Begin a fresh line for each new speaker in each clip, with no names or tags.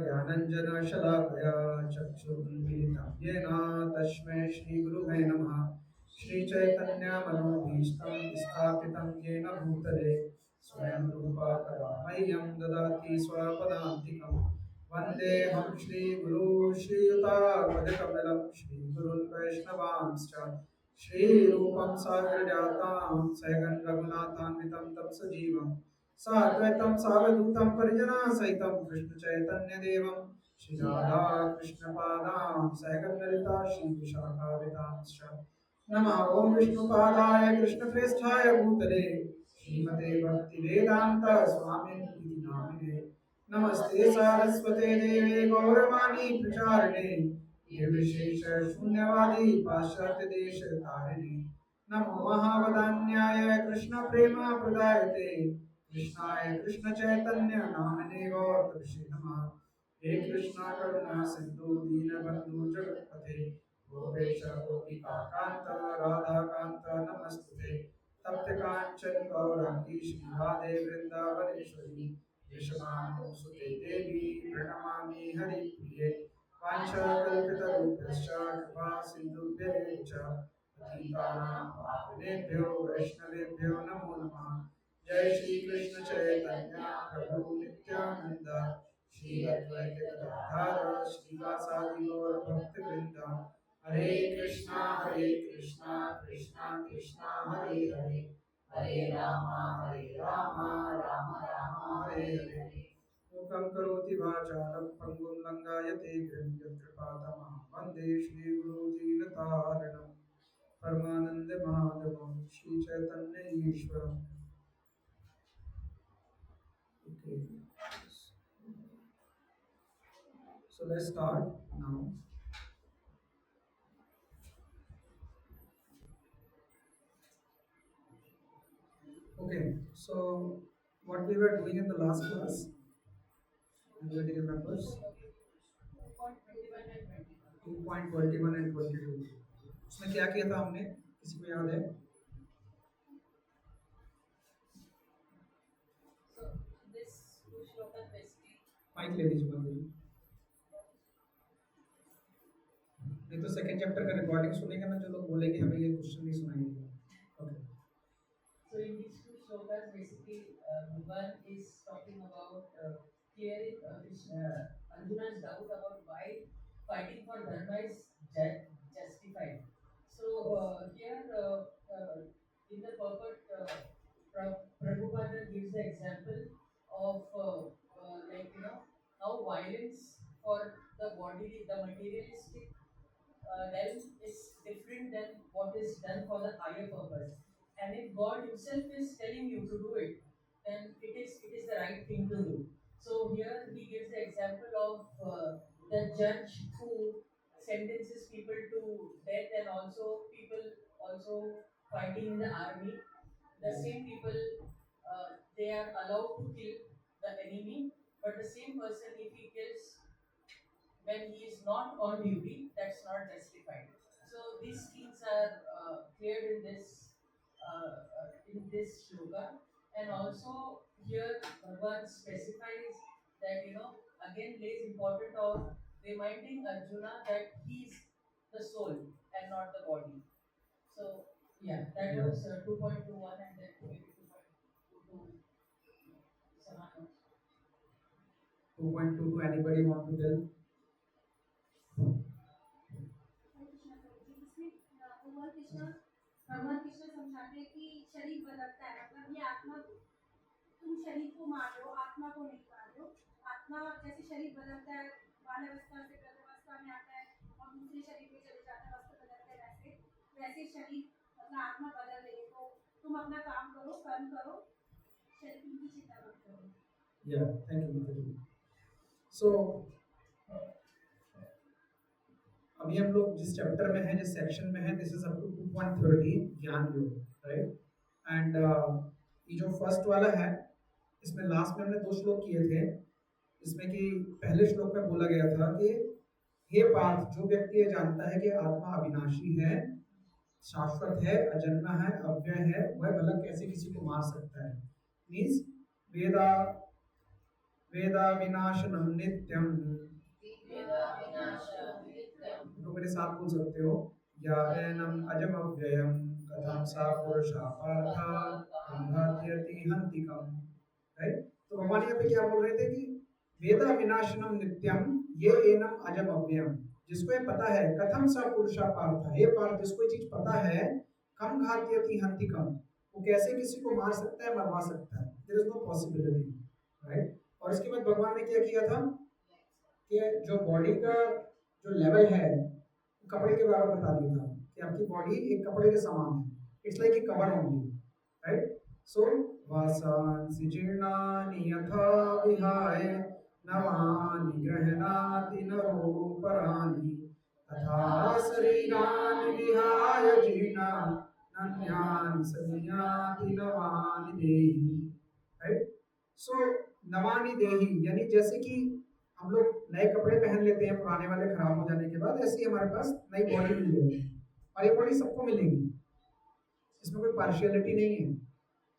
ज्ञानञ्जनशलाकया चक्षुरुन्मीलितं येन तस्मै श्रीगुरुवे नमः। श्रीचैतन्यमनोभीष्टं स्थापितं येन भूतले स्वयं रूपा कदा मह्यं ददाति स्वपदान्तिकं। वन्देऽहं श्रीगुरू श्रीयुतापदकमलं श्रीगुरुन् वैष्णवांश्च श्रीरूपं साग्रजातां सगं रघुनाथान्वितं तं सजीवं साद्वैतं सावधूतं परिजनसहितं कृष्णचैतन्यदेवं श्रीराधा कृष्णपादां सगं ललिता श्रीविशाखाविदांश्च नमः ॐ विष्णुपादाय कृष्णप्रेष्ठाय भूतले श्रीमते भक्तिवेदान्त स्वामिनिति नामिने नमस्ते सारस्वते देवे गौरवाणी प्रचारिणे निर्विशेष शून्यवादी पाश्चात्य देश तारिणे नमो महावदान्याय कृष्ण प्रेम प्रदायते कृष्णाय कृष्ण चैतन्य नामने गौरतुषे नमः। हे कृष्णा करुणा सिंधु दीनबंधु जगत्पते गोपेश गोपिका कांत राधा कांत नमस्तुते तप्त कांचन गौरांगी श्री राधे वृंदावनेश्वरी विश्वनाथसुते देवी प्रणमामि हरिप्रिये वाञ्छाकल्पितरूपश्च कृपा सिन्धुभ्यः च पतितानां पावनेभ्यो वैष्णवेभ्यो नमो नमः। जय श्री कृष्ण चैतन्य प्रभु नित्यानंद श्री अद्वैत गदाधर श्रीवासादि गौर भक्तवृंद हरे कृष्णा कृष्णा कृष्णा हरे हरे हरे राम राम राम हरे हरे। मूकं करोति वाचालं पङ्गुं लङ्घयते कृपातमहं वन्दे श्रीगुरुदीनतारिणं परमानन्दमाधवं Sri Chaitanya ईश्वरम्। Okay. So let's start now. Okay, so what we were doing in the last class, anybody remembers? 2.21 and 22. उसमें क्या किया था हमने, किसी को याद है? माइक ले लीजिए बंद लीजिए। नहीं तो सेकंड चैप्टर का रिकॉर्डिंग सुनेंगे ना, जो लोग बोलेंगे हमें ये क्वेश्चन नहीं सुनाएंगे। Okay.
So in these two shlokas, basically, one is talking about clearing Arjuna's doubt about why fighting for dharma is justified. So here, in the purport, Prabhupada gives the example of how violence for the body, the materialistic realm is different than what is done for the higher purpose. And if God Himself is telling you to do it, then it is the right thing to do. So here he gives the example of the judge who sentences people to death, and also people also fighting in the army. The same people, they are allowed to kill the enemy, but the same person, if he kills when he is not on duty, that's not justified. So these things are cleared in this shloka, and also here Bhagavan specifies that again lays important of reminding Arjuna that he is the soul and not the body. So yeah, that was 2.21, and then maybe 2.22 Samana.
2.22, anybody want to tell?
भगवान कृष्ण समझाते हैं कि शरीर बदलता है, मतलब ये आत्मा, तुम शरीर को मार रहे हो, आत्मा को नहीं मार रहे हो। आत्मा जैसे शरीर बदलता है, बाल्यावस्था से वृद्धावस्था में आता है और दूसरे शरीर में चले जाता है, वस्त्र बदलते वैसे वैसे शरीर मतलब आत्मा बदल रही है। तो तुम अपना काम करो, कर्म करो, शरीर की चिंता मत करो।
Yeah, thank you, Mataji. So अभी हम लोग जिस चैप्टर में हैं, जिस सेक्शन में हैं, दिस इज अप टू 2.30 ज्ञान योग, राइट। एंड ये जो फर्स्ट वाला है, इसमें लास्ट में हमने 2 श्लोक किए थे, इसमें कि पहले श्लोक में बोला गया था कि हे पार्थ, जो व्यक्ति ये जानता है कि आत्मा अविनाशी है, शाश्वत है, अजन्मा है, अव्यय है, वह भला कैसे किसी को मार सकता है। मीन्स वेदा विनाशनम नित्यम। तो मेरे साथ बोल सकते हो, या एनम अजम अव्ययम कथम सा पुरुषा पार्था संघात्यति हंतिकम। राइट। तो भगवान यहाँ पे क्या बोल रहे थे कि वेदा विनाशनम नित्यम ये एनम अजम अव्ययम, जिसको ये पता है, कथम सा पुरुषा पार्थ, हे पार्थ जिसको ये चीज पता है, कम घात्यति हंतिकम, वो कैसे किसी को मार सकता है, मरवा सकता है, there is no possibility. Right. और इसके बाद भगवान ने क्या किया था कि जो बॉडी का जो लेवल है कपड़े के बराबर बता दिया था कि आपकी बॉडी एक कपड़े के समान है, it's like a cover only. Right. So वासांसि जीर्णानि यथा विहाय नवानि गृह्णाति नरोपराणि तथा शरीराणि विहाय जीर्णान्यानि संयाति नवानि देहि। राइट। सो नवानि देहि यानी जैसे कि हम लोग नए कपड़े पहन लेते हैं पुराने वाले खराब हो जाने के बाद, ऐसे ही हमारे पास नई बॉडी मिल जाएगी और ये बॉडी सबको मिलेगी, इसमें कोई पार्शियलिटी नहीं है।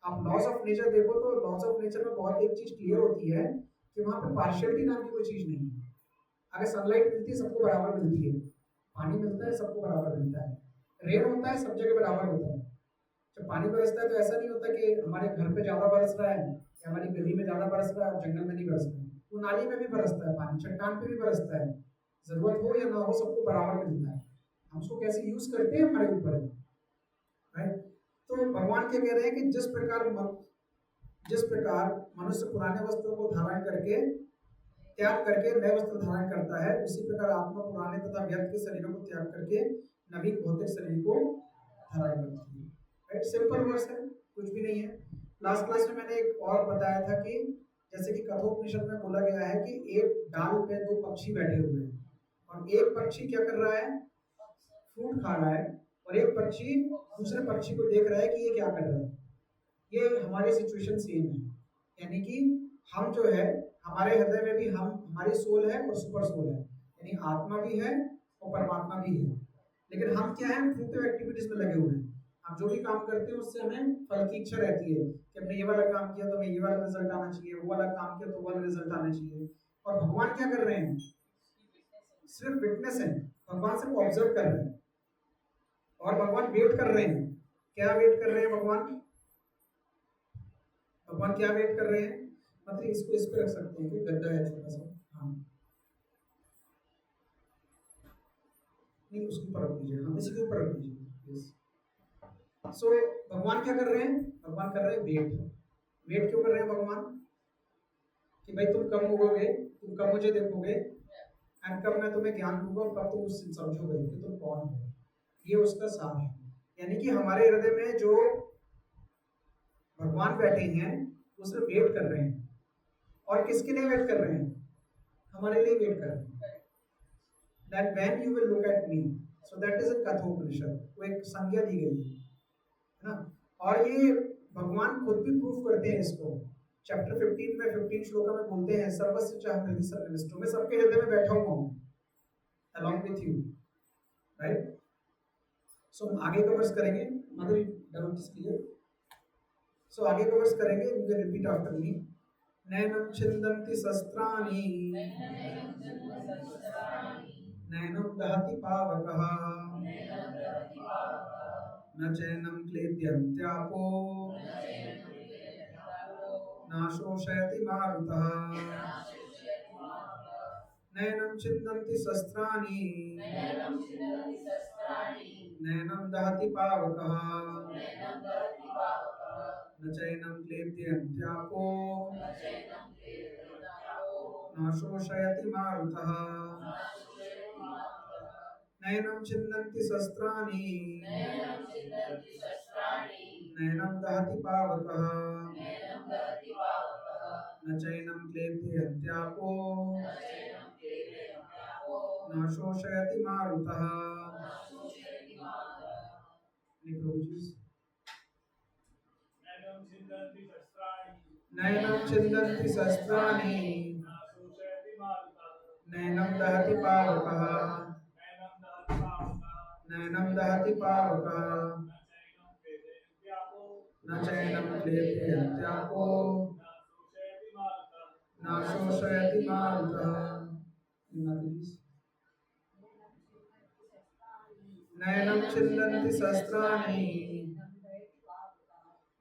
आप लॉस ऑफ नेचर देखो तो लॉस ऑफ नेचर में बहुत एक चीज क्लियर होती है कि वहां पे पार्शियलिटी नाम की कोई चीज नहीं है। अगर सनलाइट मिलती है सबको बराबर मिलती है, पानी मिलता है सबको बराबर मिलता है, रेन होता है सब जगह बराबर होता है। जब पानी बरसता है तो ऐसा नहीं होता कि हमारे घर पे ज्यादा बरस रहा है या हमारी गली में ज्यादा बरस रहा है और जंगल में नहीं बरस रहा है, वो नाली में भी बरसता है पानी, चट्टान पे भी बरसता है, जरूरत हो या ना हो सबको बराबर मिलता है। हम उसको कैसे यूज करते हैं हमारे ऊपर है। राइट। तो भगवान क्या कह रहे हैं कि जिस प्रकार मनुष्य पुराने वस्त्रों को धारण करके त्याग करके नए वस्त्र धारण करता है, उसी प्रकार आत्मा पुराने तथा व्यर्थ के शरीरों को त्याग करके नवीन भौतिक शरीर को धारण करती है। राइट। सिंपल वर्स है, कुछ भी नहीं है। लास्ट क्लास में मैंने एक और बताया था कि जैसे कि कठोपनिषद में बोला गया है कि एक डाल पे दो पक्षी बैठे हुए हैं और एक पक्षी क्या कर रहा है, फ्रूट खा रहा है, और एक पक्षी दूसरे पक्षी को देख रहा है कि ये क्या कर रहा है। ये हमारी सिचुएशन सेम है, यानी कि हम जो है हमारे हृदय में भी हम हमारी सोल है और सुपर सोल है, यानी आत्मा भी है और परमात्मा भी है, लेकिन हम क्या है, फ्रूटिव एक्टिविटीज में लगे हुए हैं। हम जो भी काम करते हैं उससे हमें फल की इच्छा रहती है कि हमने ये वाला काम किया तो हमें ये वाला रिजल्ट आना चाहिए, वो वाला काम किया तो वो वाला रिजल्ट आना चाहिए। और भगवान क्या कर रहे हैं, सिर्फ विटनेस है, भगवान सिर्फ ऑब्जर्व कर रहे हैं और भगवान वेट कर रहे हैं। क्या वेट कर रहे हैं भगवान, भगवान क्या वेट कर रहे हैं, मतलब इसको इस पे रख सकते हैं कि गद्दा है छोटा सा, हाँ नहीं उसके ऊपर रख दीजिए, हाँ इसी के ऊपर रख दीजिए। सो भगवान क्या कर रहे हैं, भगवान कर रहे हैं वेट। वेट क्यों कर रहे हैं भगवान, कि भाई तुम कब होगे, तुम कब मुझे देखोगे एंड कब मैं तुम्हें ज्ञान दूंगा और कब तुम उससे समझोगे कि तुम कौन हो। ये उसका सार है, यानी कि हमारे हृदय में जो भगवान बैठे हैं वो सिर्फ वेट कर रहे हैं। और किसके लिए वेट कर रहे हैं, हमारे लिए वेट कर रहे हैं। That when you will look at me, so that is a Kathopanishad, वो एक संज्ञा दी गई है ना। और ये भगवान खुद भी प्रूफ करते हैं इसको, चैप्टर 15 में 15 श्लोक में बोलते हैं, सर्वस्य चाहं हृदि सर्वनिष्ठो, मैं सबके हृदय में बैठा हुआ हूँ along with you। राइट। सो हम आगे का वर्स करेंगे, मदर डाउट इज क्लियर। सो आगे का वर्स करेंगे, you can repeat after me. नैनं छिन्दन्ति शस्त्राणि नैनं दहति पावकः न चैनं क्लेद्यन्त्यापो न शोषयति मारुतः। नैनं छिन्दन्ति शस्त्राणि नैनं दहति पावकः न चैनं क्लेद्यन्त्यापो न शोषयति मारुतः। नैनं छिन्दन्ति शस्त्राणि नैनं दहति पावकः न चैनं क्लेद्यन्त्यापो न शोषयति मारुतः। नैनं छिन्दन्ति शस्त्राणि नैनं दहति पावकः नैनं दहति पावकः न चैनं क्लेद्यन्त्यापो न शोषयति मारुतः। नयनं छिन्दन्ति शस्त्राणि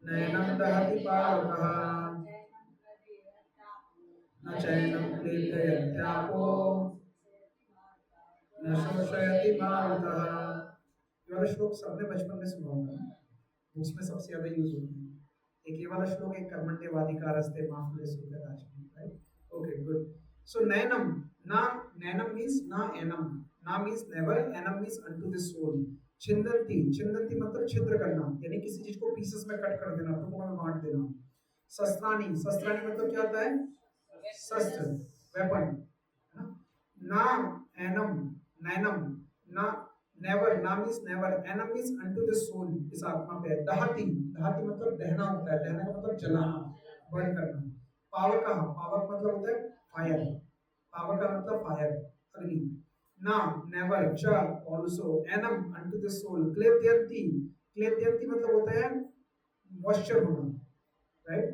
नयनं दहति पावकः न चैनं क्लेदयत्यापो न शोषयति मारुतः। ये वाला श्लोक सबने बचपन में सुना होगा, उसमें सबसे ज्यादा यूज होती है। एक ये वाला श्लोक एक कर्मण्यवाधिकारस्ते मा फलेषु कदाचन, राइट? Okay, good. सो नैनम, ना नैनम मींस ना एनम, ना मींस नेवर, एनम मींस अनटू द सोल। छिंदंती, छिंदंती मतलब छिद्र करना, यानी किसी चीज को पीसेस में कट कर देना, टुकड़ों में बांट देना। शस्त्राणी, शस्त्राणी मतलब क्या होता है? शस्त्र, वेपन, है ना? ना एनम, नैनम, ना नेवर, ना मींस नेवर, एनम मींस अनटू द सोल, इस आत्मा पे। दहती, दहती मतलब दहना होता है, दहना का मतलब जलाना, बर्न करना। पावक, पावक मतलब होता है फायर, पावक का मतलब फायर, अग्नि। ना नेवर, च ऑल्सो, एनम अनटू द सोल। क्लेद्यंती, क्लेद्यंती मतलब होता है मॉइस्चर होना, राइट?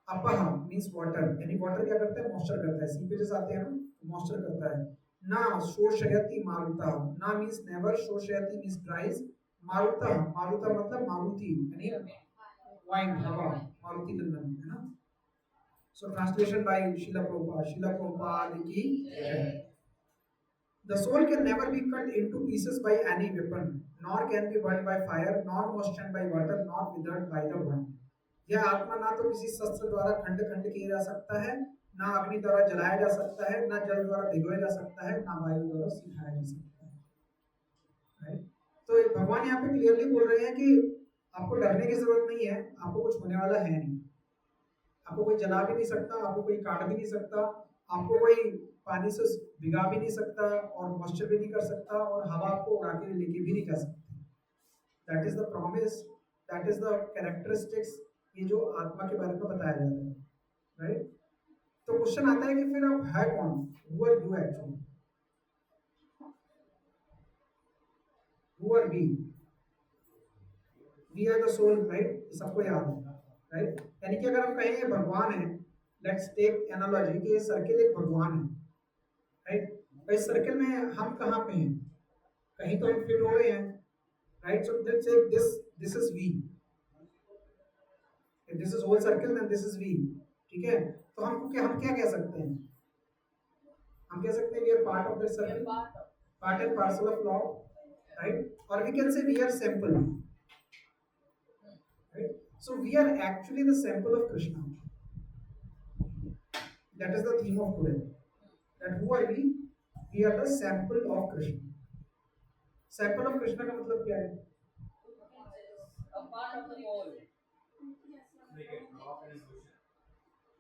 अपह मींस वाटर, यानी वाटर क्या करता है? मॉइस्चर करता है, सीपेजेस आते हैं ना, मॉइस्चर करता है। ना शोषयति मारुता, ना मींस नेवर, शोषयति मींस ड्राइज, मारुता, मारुता मतलब मारुति, यानी वाइंड, हवा, मारुति नंदन, है ना? सो ट्रांसलेशन बाय शीला प्रभुपाद, शीला प्रभुपाद की जय। The soul can never be cut into pieces by any weapon, nor can be burned by fire, nor moistened by water, nor withered by the wind. यह आत्मा ना तो किसी शस्त्र द्वारा खंड खंड किया जा सकता है, ना अग्नि द्वारा जलाया जा सकता है, ना जल द्वारा भिगोया जा सकता है, ना वायु द्वारा सिखाया जा सकता है, राइट? तो भगवान यहाँ पे क्लियरली बोल रहे हैं कि आपको डरने की जरूरत नहीं है, आपको कुछ होने वाला है नहीं, आपको कोई जला भी नहीं सकता, आपको कोई काट भी नहीं सकता, आपको कोई पानी से भिगा भी नहीं सकता, और मॉइस्चर भी नहीं कर सकता, और हवा आपको उड़ा के लेके भी नहीं जा सकती। That is the promise, that is the characteristics, ये जो आत्मा के बारे में बताया जा रहा है, राइट? तो क्वेश्चन आता है कि फिर आप है कौन? Who are you actually? Who are we? We are the soul, right? सबको याद है, राइट? यानी कि अगर हम कहें ये भगवान है, लेट्स टेक एनालॉजी कि ये सर्किल एक भगवान है, राइट? तो इस सर्किल में हम कहाँ पे हैं? कहीं तो हम फिट हो रहे हैं, right? So let's say this is we, if this is whole circle then this is we, ठीक है? तो हम क्या कह सकते हैं? हम कह सकते हैं we are part of that circle, part and parcel of Lord, right? और we can say we are sample, right? So we are actually the sample of Krishna, that is the theme of today, that who are we? We are the sample of Krishna. Sample of Krishna का मतलब क्या है?
A part of the whole.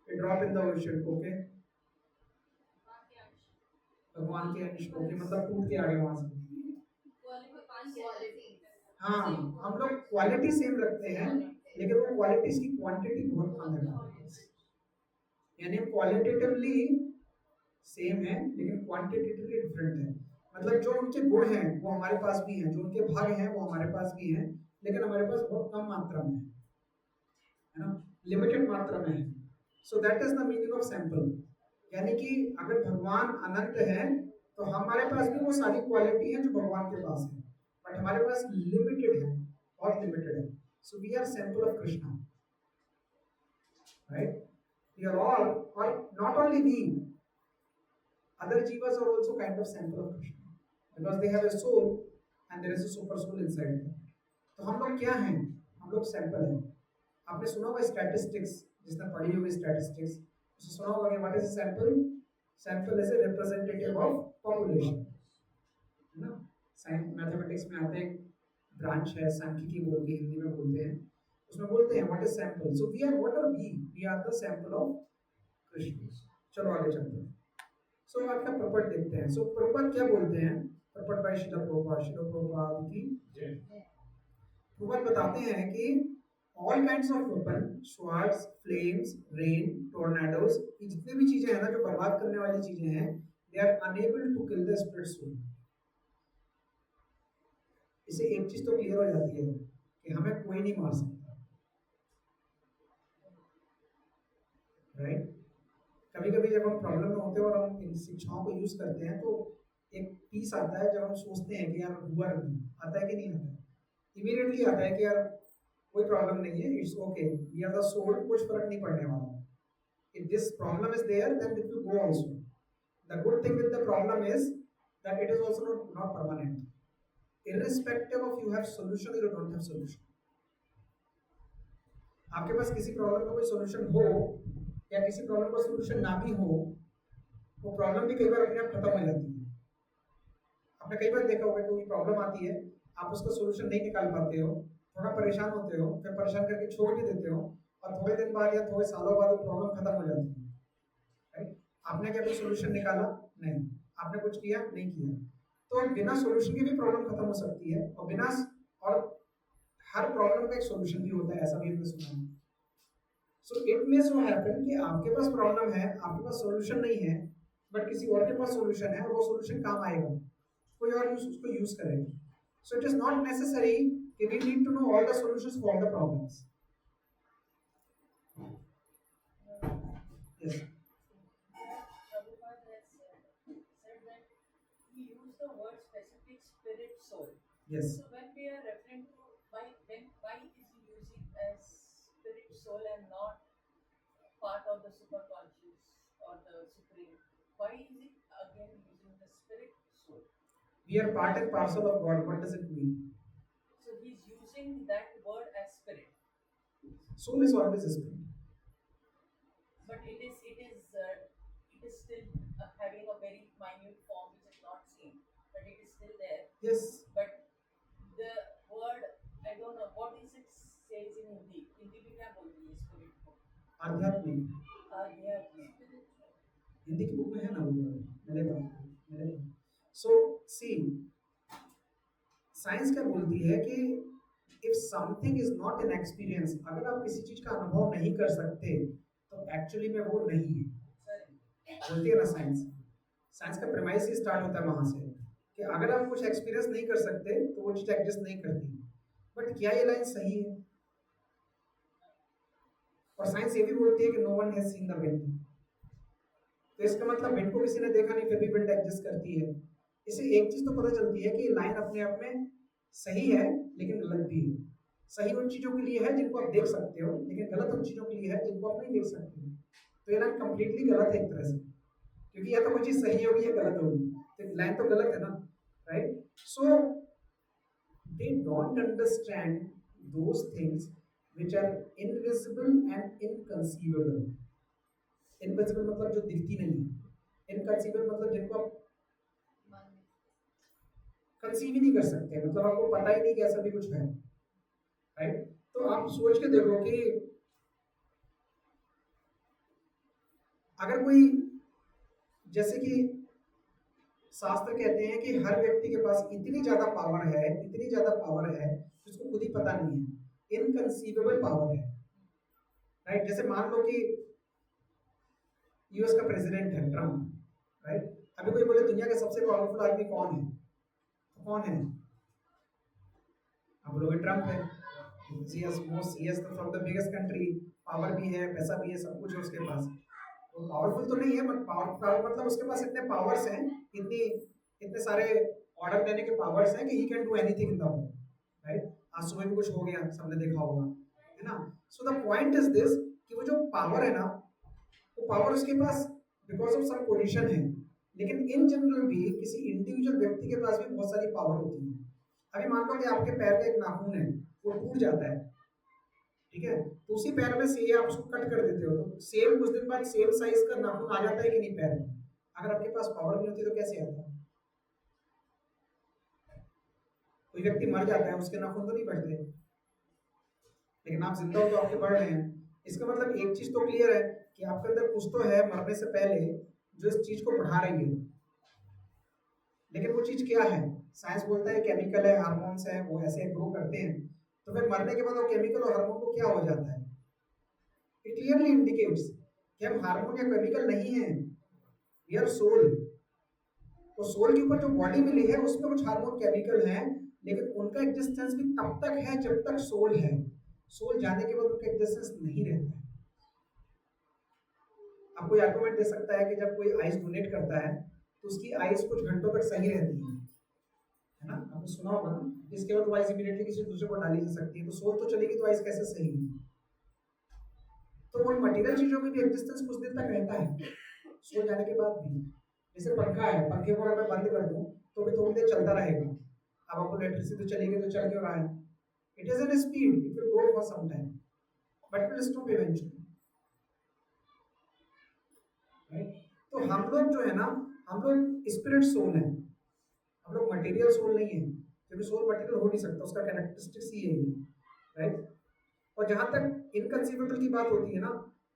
A drop in the ocean, okay? भगवान के अंश, okay, मतलब टूट के आगे वहां से। हाँ, हम लोग क्वालिटी सेम रखते हैं, लेकिन वो क्वालिटीज की क्वांटिटी बहुत कम है हमारे पास। यानी क्वालिटेटिवली सेम है, लेकिन क्वांटिटेटिवली डिफरेंट है। मतलब जो उनके गुण हैं वो हमारे पास भी हैं, जो उनके भाग हैं वो हमारे पास भी हैं, लेकिन हमारे पास बहुत कम मात्रा में है ना, लिमिटेड मात्रा में है। सो that is the meaning of sample. यानी कि अगर भगवान अनंत है तो हमारे पास भी वो सारी क्वालिटी है जो भगवान के पास है, बट हमारे पास लिमिटेड है, बहुत लिमिटेड है। So we are sample of Krishna, right? We are all, और not only we, other jivas are also kind of sample of Krishna because they have a soul and there is a super soul inside them. तो हम लोग क्या हैं? हम लोग sample हैं। आपने सुना होगा स्टैटिस्टिक्स, जिसने पढ़ी होगी स्टैटिस्टिक्स, उसने सुना होगा कि what is a sample? Sample is a representative of population, है ना? साइंस मैथमेटिक्स में आते हैं, ब्रांच है सांख्यिकी बोल के हिंदी में बोलते हैं, उसमें बोलते हैं what is sample. So we are, what are we are the sample of Krishna. चलो आगे चलते हैं। सो आपका प्रपट देखते हैं। सो प्रपट क्या बोलते हैं? प्रपट बाय शीला प्रभुपाद, शीला प्रभुपाद की जय। प्रपट बताते हैं कि all kinds of weapon, swords, flames, rain, tornadoes, ये जितनी भी चीजें हैं ना जो बर्बाद करने वाली चीजें हैं, they are unable to kill the spirit soul. इससे एक चीज तो क्लियर हो जाती है कि हमें कोई नहीं मार सकता, राइट? कभी कभी जब हम प्रॉब्लम में होते हैं और हम इन शिक्षाओं को यूज करते हैं तो एक पीस आता है जब हम सोचते हैं कि यार हुआ नहीं, आता है कि नहीं आता है, इमीडिएटली आता है कि यार कोई प्रॉब्लम नहीं है, it's okay, we are the soul, कुछ फर्क नहीं पड़ने वाला। If this problem is there then it will go also. The good thing with the problem is that it is also not permanent, irrespective of you have solution or you don't have solution। आपके पास किसी problem का कोई solution हो या किसी problem का solution ना भी हो, वो प्रॉब्लम भी कई बार अपने आप खत्म हो जाती है। आपने कई बार देखा होगा कि कोई प्रॉब्लम आती है, आप उसका सॉल्यूशन नहीं निकाल पाते हो, थोड़ा परेशान होते हो, फिर परेशान करके छोड़ भी देते हो, और थोड़े दिन बाद या थोड़े सालों बाद वो प्रॉब्लम खत्म हो जाती है, राइट? आपने क्या कोई सॉल्यूशन निकाला? नहीं। आपने कुछ किया? नहीं किया। तो बिना सॉल्यूशन के भी प्रॉब्लम खत्म हो सकती है, और बिना और हर प्रॉब्लम का एक सॉल्यूशन भी होता है, ऐसा भी हमने सुना है। So it may so happen कि आपके पास प्रॉब्लम है, आपके पास सॉल्यूशन नहीं है, बट किसी और के पास सॉल्यूशन है और वो सॉल्यूशन काम आएगा, कोई और उसको यूज करेगा। So it is not necessary कि we need to know all the solutions for the problems. Yes,
Prabhupada has said that he used the word specific spirit soul.
Yes.
So when we are referring to why is he using as spirit soul and not part of the superconscious or the supreme? Why is he again using the spirit soul?
We are part and parcel of God. What does it mean?
So he's using that word as spirit,
Soul is always a spirit.
but it is still having a very minute form which is not seen, but it is still there.
Yes.
But the word, I don't know what is it says in Hindi. Hindi में क्या बोलती है spirit को?
आध्यात्मिक।
आध्यात्मिक।
हिंदी की book में है ना वो, मिलेगा। So see, साइंस क्या बोलती है कि if something is not an experience, अगर आप किसी चीज का अनुभव नहीं कर सकते तो एक्चुअली में वो नहीं है, बोलती है ना साइंस। साइंस का प्रेमाइस ही स्टार्ट होता है वहां से कि अगर आप कुछ एक्सपीरियंस नहीं कर सकते तो वो चीज एग्जिस्ट नहीं करती। बट क्या ये लाइन सही है? और साइंस ये भी बोलती है कि no one has seen the wind, तो इसका मतलब विंड को किसी ने देखा नहीं फिर भी विंड एग्जिस्ट करती है। इससे एक चीज तो पता चलती है कि ये लाइन अपने आप में सही है लेकिन गलत भी है। सही उन चीजों के लिए है जिनको आप देख सकते हो, लेकिन गलत उन चीजों के लिए है जिनको आप नहीं देख सकते हो। तो ये लाइन कंप्लीटली गलत है एक तरह से, क्योंकि या तो कोई चीज सही होगी या गलत होगी, तो लाइन तो गलत है ना, right? So they don't understand those things which are invisible and inconceivable. Invisible मतलब जो दिखती नहीं है, इनकंसीवेबल मतलब जिनको आप कंसीव ही नहीं कर सकते, मतलब आपको पता ही नहीं कि ऐसा भी कुछ है, राइट? तो आप सोच के देखो कि अगर कोई, जैसे कि शास्त्र कहते हैं कि हर व्यक्ति के पास इतनी ज्यादा पावर है जिसको खुद ही पता नहीं है, इनकंसीवेबल पावर है, राइट? जैसे मान लो कि यूएस का प्रेसिडेंट है ट्रम्प, राइट? अभी कोई बोले दुनिया का सबसे पावरफुल आदमी कौन है, तो कौन है? अब बोलोगे ट्रम्प है, from the biggest country, power भी है, पैसा भी है, सब कुछ है उसके पास। वो पावरफुल तो नहीं है, बट पावर मतलब उसके पास इतने पावर्स हैं, इतने सारे ऑर्डर देने के पावर्स हैं कि he can do anything in the world, right? आज सुबह भी कुछ हो गया, सबने देखा होगा, है ना? So the point is this कि वो जो पावर है ना, वो पावर उसके पास बिकॉज ऑफ सम पोजीशन है, लेकिन इन जनरल भी किसी इंडिविजुअल व्यक्ति के पास भी बहुत सारी पावर होती है। अभी मान लो कि आपके पैर का एक नाखून है, वो टूट जाता है, ठीक है? तो उसी पैर में से आप उसको कट कर देते हो, तो सेम कुछ दिन बाद सेम साइज का नाखून आ जाता है कि नहीं पैर में? अगर आपके पास पावर नहीं होती तो कैसे आता? कोई व्यक्ति मर जाता है, उसके नाखून तो नहीं बढ़ते, लेकिन आप जिंदा हो तो आपके बढ़ रहे हैं। इसका मतलब एक चीज तो क्लियर है कि आपके अंदर कुछ तो है मरने से पहले जो इस चीज को बढ़ा रही है, लेकिन वो चीज क्या है? साइंस बोलता है केमिकल है, हार्मोन्स है, वो ऐसे ग्रो करते हैं। तो फिर मरने के बाद वो केमिकल और हार्मोन को क्या हो जाता है? इट क्लियरली इंडिकेट्स कि हम हार्मोन या केमिकल नहीं है, वी आर सोल। तो सोल के ऊपर जो बॉडी मिली है उसमें कुछ हार्मोन केमिकल हैं, लेकिन उनका एग्जिस्टेंस भी तब तक है जब तक सोल है। सोल जाने के बाद उनका एग्जिस्टेंस नहीं रहता है। आपको ये आर्गुमेंट दे सकता है कि जब कोई आइस डोनेट करता है तो उसकी आइस कुछ घंटों तक सही रहती है ना, आपने सुना होगा ना, इसके बाद वो आइस इमीडिएटली किसी दूसरे को डाली जा सकती है, तो सोल तो चलेगी तो आइस कैसे सही है। तो वो मटेरियल चीजों की भी एग्जिस्टेंस कुछ दिन तक रहता है सो जाने के बाद भी। जैसे पंखा है, पंखे को अगर मैं बंद कर दूं तो भी थोड़ी देर चलता रहेगा। अब आपको इलेक्ट्रिसिटी तो चलेगी तो चल क्यों रहा है, it is an speed, it will go for some time but will stop eventually, right. तो हम लोग जो है ना, हम लोग स्पिरिट सोल है, हम लोग मटेरियल सोल नहीं है, क्योंकि सोल मटेरियल हो नहीं सकता, उसका कैरेक्टरिस्टिक्स ही यही है, राइट। और जहां तक इनकंसीवेबल की बात होती है ना,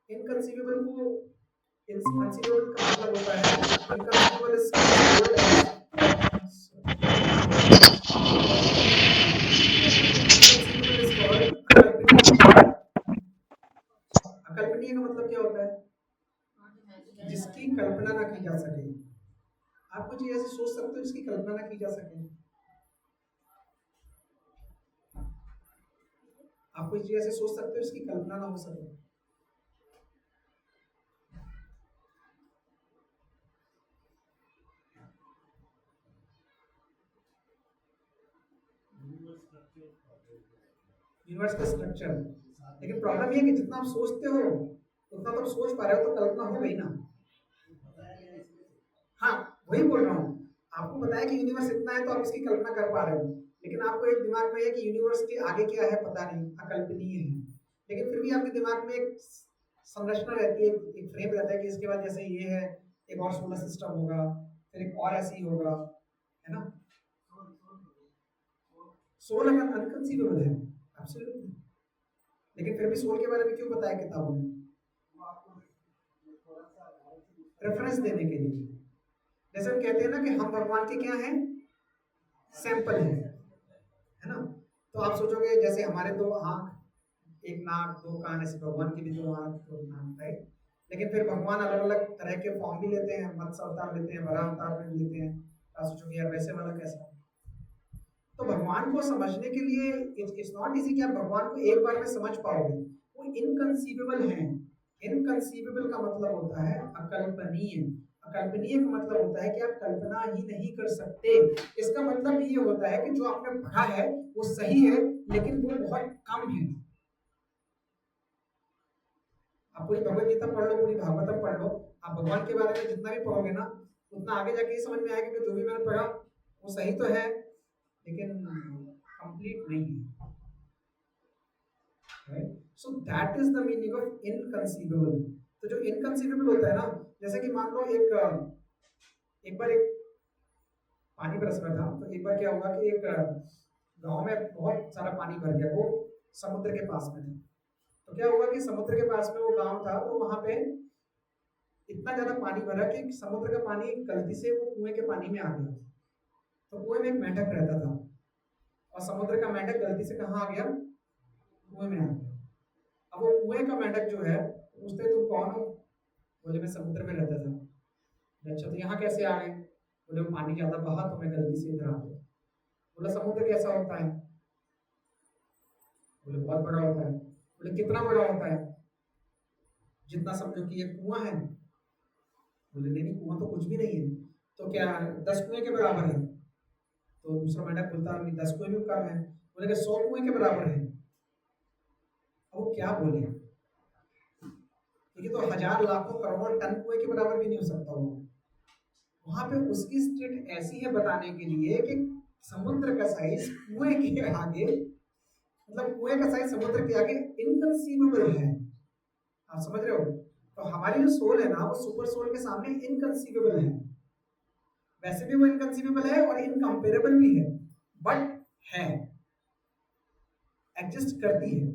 इनकंसीवेबल को इनकंसीवेबल का मतलब होता है inconceivable is inconceivable is called अकल्पनीय। अकल्पनीय का मतलब क्या होता है, जिसकी कल्पना ना की जा सके। आप कुछ ऐसे सोच सकते हो जिसकी कल्पना ना की जा सके, आप कोई चीज ऐसे सोच सकते हो जिसकी कल्पना ना हो सके। यूनिवर्स का स्ट्रक्चर, लेकिन प्रॉब्लम ये है कि जितना आप सोचते हो उतना तो आप सोच पा रहे हो, तो कल्पना हो गई ना। हाँ, वही बोल रहा हूँ, आपको पता है कि यूनिवर्स इतना है तो आप इसकी कल्पना कर पा रहे हो, लेकिन आपको एक दिमाग में है कि यूनिवर्स के आगे क्या है पता नहीं, अकल्पनीय है, लेकिन फिर भी आपके दिमाग में एक संरचना रहती है, एक फ्रेम रहता है कि इसके बाद जैसे ये है एक और सोलर सिस्टम होगा, फिर एक और ऐसे ही होगा, है ना। सोल अगर अनकंसीवेबल है एब्सोल्युटली, लेकिन फिर भी सोल के बारे में क्यों बताया किताबों में, रेफरेंस देने के लिए। जैसे हम कहते हैं ना कि हम भगवान के क्या हैं, सैंपल है ना। तो आप सोचोगे जैसे हमारे दो आंख, एक नाक, दो कान, ऐसे भगवान के भी दो आंख दो नाक, राइट। लेकिन फिर भगवान अलग अलग तरह के फॉर्म भी लेते हैं, मत्स्य अवतार लेते हैं, वराह अवतार भी लेते हैं। आप सोचोगे यार वैसे वाला कैसा। तो भगवान को समझने के लिए इट्स नॉट इजी कि आप भगवान को एक बार में समझ पाओगे, वो इनकंसीवेबल है। इनकंसीवेबल का मतलब होता है अकल्पनीय, अकल्पनीय का मतलब होता है कि आप कल्पना ही नहीं कर सकते। इसका मतलब ये होता है कि जो आपने पढ़ा है वो सही है, लेकिन वो बहुत कम है। आप पूरी भगवत गीता पढ़ लो, पूरी भागवतम पढ़ लो, आप भगवान के बारे में जितना भी पढ़ोगे ना, उतना आगे जाके ये समझ में आएगा कि जो भी मैंने पढ़ा वो सही तो है, लेकिन कंप्लीट नहीं है, right. So that is the meaning of inconceivable. तो जो इनकंसीवेबल होता है ना, जैसे कि मान लो एक बार एक पानी बरस रहा था, तो एक बार क्या हुआ कि एक गांव में बहुत सारा पानी भर गया, वो समुद्र के पास में था। तो क्या हुआ कि समुद्र के पास में वो गांव था, तो वहां पे इतना ज्यादा पानी भरा कि समुद्र का पानी गलती से वो कुएं के पानी में आ गया। तो कुएं में एक मेंढक रहता था, और समुद्र का मेंढक गलती से कहाँ आ गया, कुएं में आ गया। अब वो कुएं का मेंढक जो है पूछते तुम कौन हो, बोले मैं समुद्र में रहता था। अच्छा तो यहाँ कैसे आ गए, बोले वो पानी ज्यादा बहा तो मैं गलती से इधर आ गया। बोला समुद्र कैसा होता है, बोले बहुत बड़ा होता है। बोले कितना बड़ा होता है, जितना समझो कि ये कुआं है। बोले नहीं नहीं, कुआं तो कुछ भी नहीं है, तो क्या 10 कुएं के बराबर है। तो दूसरा मेंढक बोलता है 10 कुएं भी कम है। बोले कि 100 कुएं के बराबर है। अब वो क्या बोले, क्योंकि तो हजार लाखों करोड़ टन कुएं के बराबर भी नहीं हो सकता वो। वहां पे उसकी स्टेट ऐसी है बताने के लिए कि समुद्र का साइज कुएं के आगे, मतलब कुएं का साइज समुद्र के आगे इनकंसीवेबल है। आप समझ रहे हो। तो हमारी जो सोल है ना, वो सुपर सोल के सामने इनकंसीवेबल है। वैसे भी वो इनकंसीवेबल है और इनकंपेरेबल भी है, बट है, एग्जिस्ट करती है।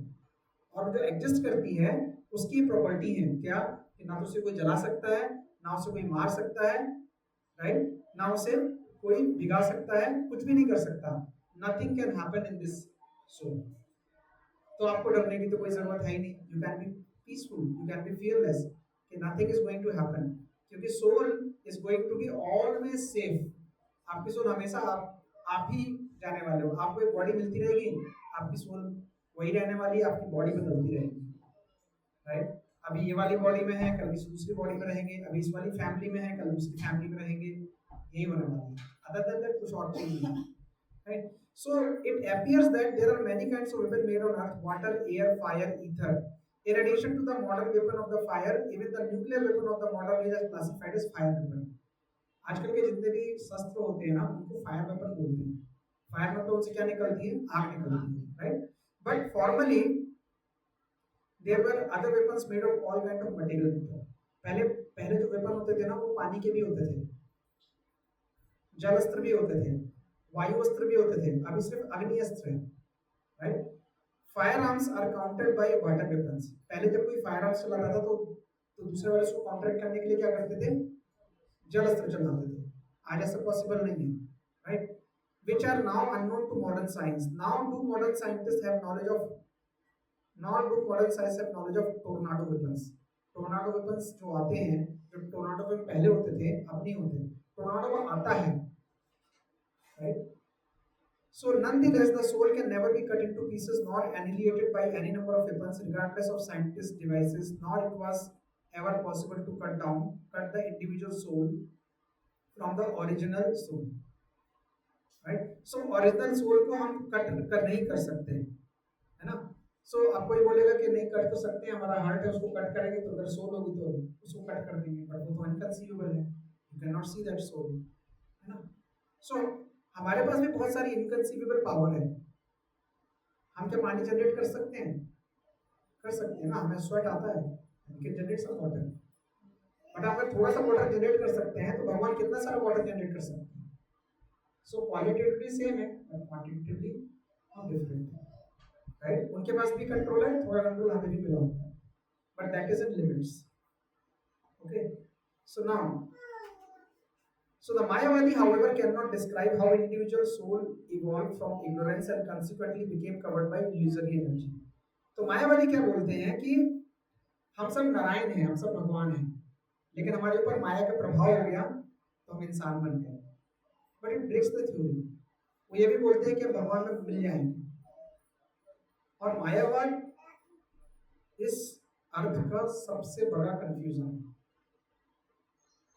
और जो एग्जिस्ट करती है उसकी प्रॉपर्टी है क्या, कि ना तो उसे कोई जला सकता है, ना उसे कोई मार सकता है, राइट, ना उसे कोई भिगा सकता है, कुछ भी नहीं कर सकता। Nothing can happen in this soul. तो आपको डरने की तो कोई जरूरत है ही नहीं। You can be peaceful, you can be fearless, कि nothing is going to happen, क्योंकि soul is going to be always safe. आपकी सोल हमेशा आप ही जाने वाले हो। आपको एक बॉडी मिलती रहेगी, आपकी सोल वही रहने वाली है, आपकी बॉडी बदलती रहेगी, राइट। अभी ये वाली बॉडी में है, कल किसी दूसरी बॉडी में रहेंगे, अभी इस वाली फैमिली में है, कल दूसरी फैमिली में रहेंगे, यही होने वाला है। अदर देन दैट कुछ और चीज नहीं है, right? So it appears that there are many kinds of weapons made on earth: water, air, fire, ether. In addition to the modern weapon of the fire, even the nuclear weapon of the modern age is classified as fire weapon. आजकल के जितने भी शस्त्र होते हैं ना, उनको fire weapon बोलते हैं। फायर मतलब उनसे क्या निकलती है? आग निकलती है, right? But formally there were other weapons made of all kind of material. पहले पहले जो वेपन होते थे ना, वो पानी के भी होते थे, जल अस्त्र भी होते थे, वायु अस्त्र भी होते थे, अभी सिर्फ अग्नि अस्त्र है, right? Fire arms are counted by water weapons. पहले जब कोई फायर आर्म्स चलाता था तो दूसरे वाले उसको काउंटर करने के लिए क्या करते थे? जल अस्त्र चलाते थे। आज ऐसा पॉसिबल नहीं है, right? Which are now unknown to modern science. Now do modern scientists have knowledge of tornado weapons. Tornado weapons जो आते हैं, जो tornado weapon पहले होते थे, अब नहीं होते। tornado वो आता है, right? So nonetheless, the soul can never be cut into pieces nor annihilated by any number of weapons, regardless of scientists' devices. Nor it was ever possible to cut the individual soul from the original soul. Right? So original soul को हम cut कर नहीं कर सकते, है ना? सो अब कोई बोलेगा कि नहीं कर तो सकते हैं, हमारा हार्ट है उसको कट करेंगे तो अगर सोल होगी तो उसको कट कर देंगे, बट वो तो अनकंसीवेबल है, you can not see that soul, है ना? सो हमारे पास भी बहुत सारी इनकंसीवेबल पावर है। हम क्या पानी जनरेट कर सकते हैं? कर सकते हैं ना, हमें स्वेट आता है, हम can generate some water. But अगर थोड़ा सा वाटर जनरेट कर सकते हैं तो भगवान कितना सारा वाटर जनरेट कर सकते हैं। So qualitatively same है, but quantitatively different, right? उनके पास भी कंट्रोल है, थोड़ा कंट्रोल हमें भी मिला होता है, but that is in limits. Okay, so now, so the Mayavadi, however, cannot describe how individual soul evolved from ignorance and consequently became covered by illusory energy. तो मायावादी क्या बोलते हैं कि हम सब नारायण हैं, हम सब भगवान हैं, लेकिन हमारे ऊपर माया का प्रभाव हो गया तो हम इंसान बन गए। But it breaks the theory. वो ये भी बोलते हैं कि भगवान में मिल जाएंगे, और मायावाद इस अर्थ का सबसे बड़ा कंफ्यूजन है,